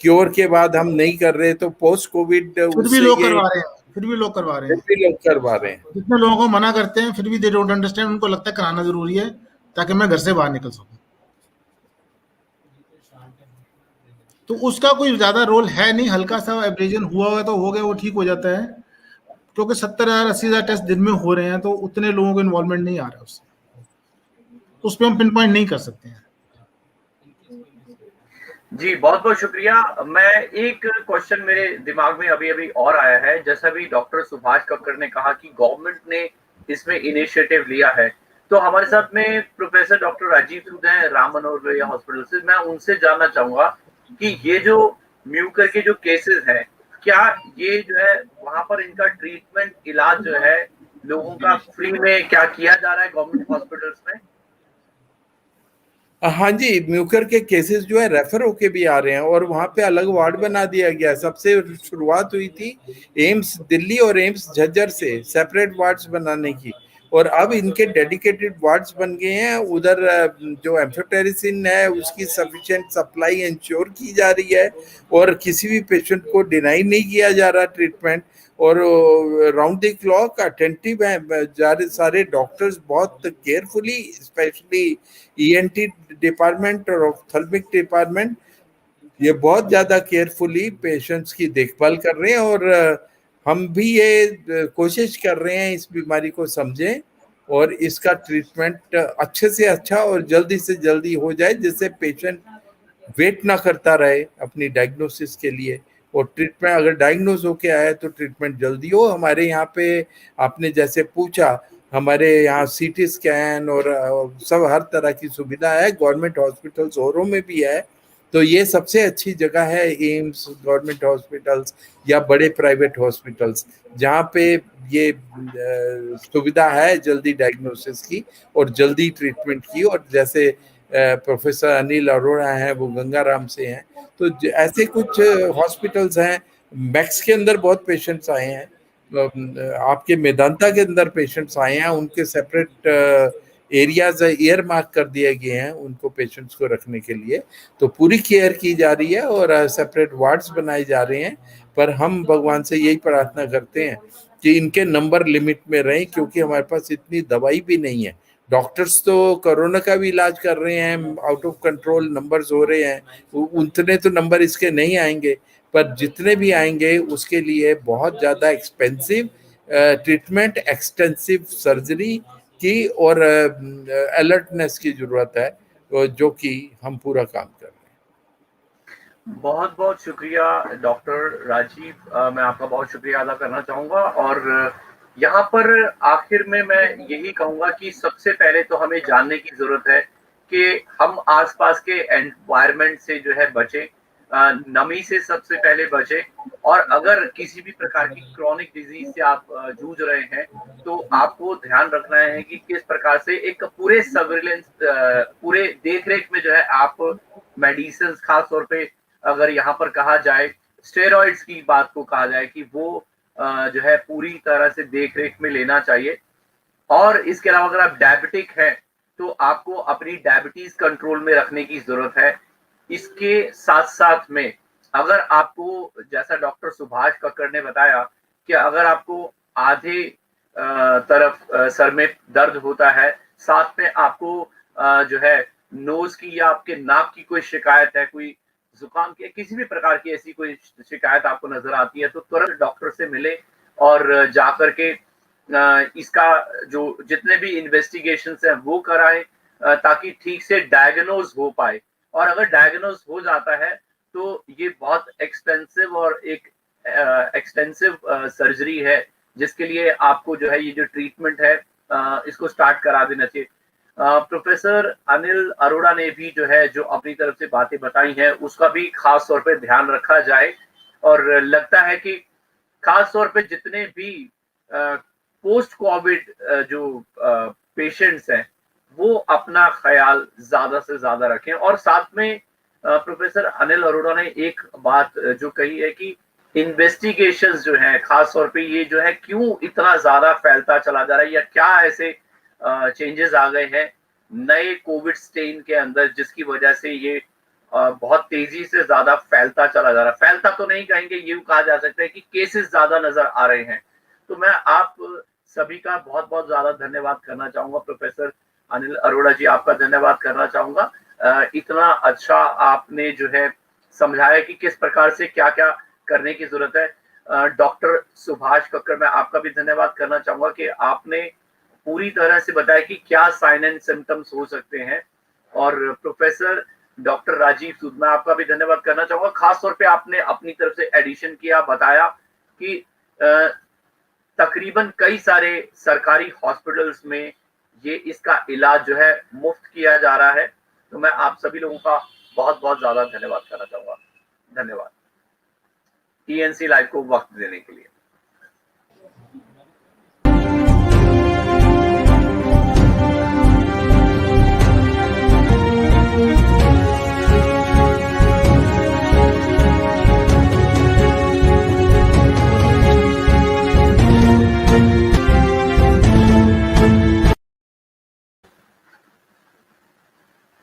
क्योर के बाद हम नहीं कर रहे, तो पोस्ट कोविड फिर भी लोग करवा रहे हैं, फिर भी लोग करवा रहे हैं, लोग करवा रहे हैं। जितने लोगों को मना करते हैं फिर भी दे डोंट अंडरस्टैंड। उनको लगता है कराना जरूरी है ताकि मैं घर से बाहर निकल सकूं। तो उसका कोई ज्यादा रोल है नहीं, हल्का सा एब्रेजन हुआ हुआ तो हो गया, वो ठीक हो जाता है। क्योंकि 70,000-80,000 टेस्ट दिन में हो रहे हैं तो उतने लोगों को इन्वॉल्वमेंट नहीं आ रहा है उससे, उस पर हम पिन पॉइंट नहीं कर सकते हैं। जी बहुत बहुत शुक्रिया। मैं एक क्वेश्चन मेरे दिमाग में अभी अभी और आया है, जैसा भी डॉक्टर सुभाष कक्कर ने कहा कि गवर्नमेंट ने इसमें इनिशिएटिव लिया है, तो हमारे साथ में प्रोफेसर डॉक्टर राजीव सूद हैं राम मनोहर लोहिया हॉस्पिटल से। मैं उनसे जानना चाहूंगा कि ये जो म्यूकर के जो केसेस हैं, क्या ये जो है वहां पर इनका ट्रीटमेंट, इलाज जो है लोगों का फ्री में क्या किया जा रहा है गवर्नमेंट हॉस्पिटल्स में? हाँ जी, म्यूकर के केसेस जो है रेफर होके भी आ रहे हैं और वहाँ पे अलग वार्ड बना दिया गया है। सबसे शुरुआत हुई थी एम्स दिल्ली और एम्स झज्जर से सेपरेट वार्ड्स बनाने की, और अब इनके डेडिकेटेड वार्ड्स बन गए हैं। उधर जो एम्फोटेरिसिन है उसकी सफिशिएंट सप्लाई इंश्योर की जा रही है और किसी भी पेशेंट को डिनाई नहीं किया जा रहा ट्रीटमेंट, और राउंड द क्लॉक अटेंटिव हैं सारे डॉक्टर्स, बहुत केयरफुली, स्पेशली ईएनटी डिपार्टमेंट और ऑप्थेल्मिक डिपार्टमेंट, ये बहुत ज्यादा केयरफुली पेशेंट्स की देखभाल कर रहे हैं। और हम भी ये कोशिश कर रहे हैं इस बीमारी को समझें और इसका ट्रीटमेंट अच्छे से अच्छा और जल्दी से जल्दी हो जाए, जिससे पेशेंट वेट ना करता रहे अपनी डायग्नोसिस के लिए, और ट्रीटमेंट अगर डायग्नोज होके आया तो ट्रीटमेंट जल्दी हो। हमारे यहाँ पे आपने जैसे पूछा, हमारे यहाँ सीटी स्कैन और सब हर तरह की सुविधा है, गवर्नमेंट हॉस्पिटल्स औरों में भी है। तो ये सबसे अच्छी जगह है एम्स, गवर्नमेंट हॉस्पिटल्स या बड़े प्राइवेट हॉस्पिटल्स, जहाँ पे ये सुविधा है जल्दी डायग्नोसिस की और जल्दी ट्रीटमेंट की। और जैसे प्रोफेसर अनिल अरोड़ा हैं, वो गंगाराम से हैं, तो ऐसे कुछ हॉस्पिटल्स हैं। मैक्स के अंदर बहुत पेशेंट्स आए हैं, आपके मेदांता के अंदर पेशेंट्स आए हैं, उनके सेपरेट एरियाज एयर मार्क कर दिए गए हैं उनको पेशेंट्स को रखने के लिए। तो पूरी केयर की जा रही है और सेपरेट वार्ड्स बनाए जा रहे हैं। पर हम भगवान से यही प्रार्थना करते हैं कि इनके नंबर लिमिट में रहें, क्योंकि हमारे पास इतनी दवाई भी नहीं है। डॉक्टर्स तो कोरोना का भी इलाज कर रहे हैं, आउट ऑफ कंट्रोल नंबर्स हो रहे हैं, उतने तो नंबर इसके नहीं आएंगे, पर जितने भी आएंगे उसके लिए बहुत ज़्यादा एक्सपेंसिव ट्रीटमेंट, एक्सटेंसिव सर्जरी की और अलर्टनेस की जरूरत है, जो कि हम पूरा काम कर रहे हैं। बहुत बहुत शुक्रिया डॉक्टर राजीव, मैं आपका बहुत शुक्रिया अदा करना चाहूँगा। और यहाँ पर आखिर में मैं यही कहूँगा कि सबसे पहले तो हमें जानने की ज़रूरत है कि हम आसपास के एनवायरनमेंट से जो है बचें, नमी से सबसे पहले बचें। और अगर किसी भी प्रकार की क्रॉनिक डिजीज से आप जूझ रहे हैं, तो आपको ध्यान रखना है कि किस प्रकार से एक पूरे सर्विलेंस, पूरे देख-रेख में जो है आप मेडिसिन, खास तौर पे अगर यहाँ पर कहा जाए स्टेरॉइड्स की बात को कहा जाए कि वो जो है पूरी तरह से देख-रेख में लेना चाहिए। और इसके अलावा अगर आप डायबिटिक हैं, तो आपको अपनी डायबिटीज कंट्रोल में रखने की जरूरत है। इसके साथ-साथ में अगर आपको, जैसा डॉक्टर सुभाष कक्कड़ ने बताया कि अगर आपको आधे तरफ सर में दर्द होता है, साथ में आपको जो है नोज की या आपके नाक की कोई शिकायत है, कोई जुकाम की, किसी भी प्रकार की ऐसी कोई शिकायत आपको नजर आती है, तो तुरंत डॉक्टर से मिले और जाकर के इसका जो जितने भी इन्वेस्टिगेशंस हैं वो कराएं, ताकि ठीक से डायग्नोज हो पाए। और अगर डायग्नोज हो जाता है तो ये बहुत एक्सपेंसिव और एक एक्सटेंसिव सर्जरी है, जिसके लिए आपको जो है ये जो ट्रीटमेंट है इसको स्टार्ट करा देना चाहिए। प्रोफेसर अनिल अरोड़ा ने भी जो है जो अपनी तरफ से बातें बताई हैं, उसका भी खास तौर पे ध्यान रखा जाए। और लगता है कि खास तौर पे जितने भी पोस्ट कोविड जो पेशेंट्स हैं, वो अपना ख्याल ज्यादा से ज्यादा रखें। और साथ में प्रोफेसर अनिल अरोड़ा ने एक बात जो कही है कि इन्वेस्टिगेशंस जो है, खास तौर पे ये जो है क्यों इतना ज्यादा फैलता चला जा रहा है, या क्या ऐसे चेंजेस आ गए हैं नए कोविड स्ट्रेन के अंदर, जिसकी वजह से ये बहुत तेजी से ज्यादा फैलता चला जा रहा है। फैलता तो नहीं कहेंगे, ये कहा जा सकता है कि केसेस ज्यादा नजर आ रहे हैं। तो मैं आप सभी का बहुत बहुत ज्यादा धन्यवाद करना चाहूंगा। प्रोफेसर अनिल अरोड़ा जी, आपका धन्यवाद करना चाहूंगा। इतना अच्छा आपने जो है समझाया कि किस प्रकार से क्या क्या करने की जरूरत है। डॉक्टर सुभाष कक्कड़, मैं आपका भी धन्यवाद करना चाहूंगा कि आपने पूरी तरह से बताया कि क्या साइन एंड सिम्टम्स हो सकते हैं। और प्रोफेसर डॉक्टर राजीव सूद, मैं आपका भी धन्यवाद करना चाहूंगा। खास तौर पे आपने अपनी तरफ से एडिशन किया, बताया कि तकरीबन कई सारे सरकारी हॉस्पिटल्स में ये इसका इलाज जो है मुफ्त किया जा रहा है। तो मैं आप सभी लोगों का बहुत बहुत ज्यादा धन्यवाद करना चाहूंगा। धन्यवाद टीएनसी लाइव को वक्त देने के लिए।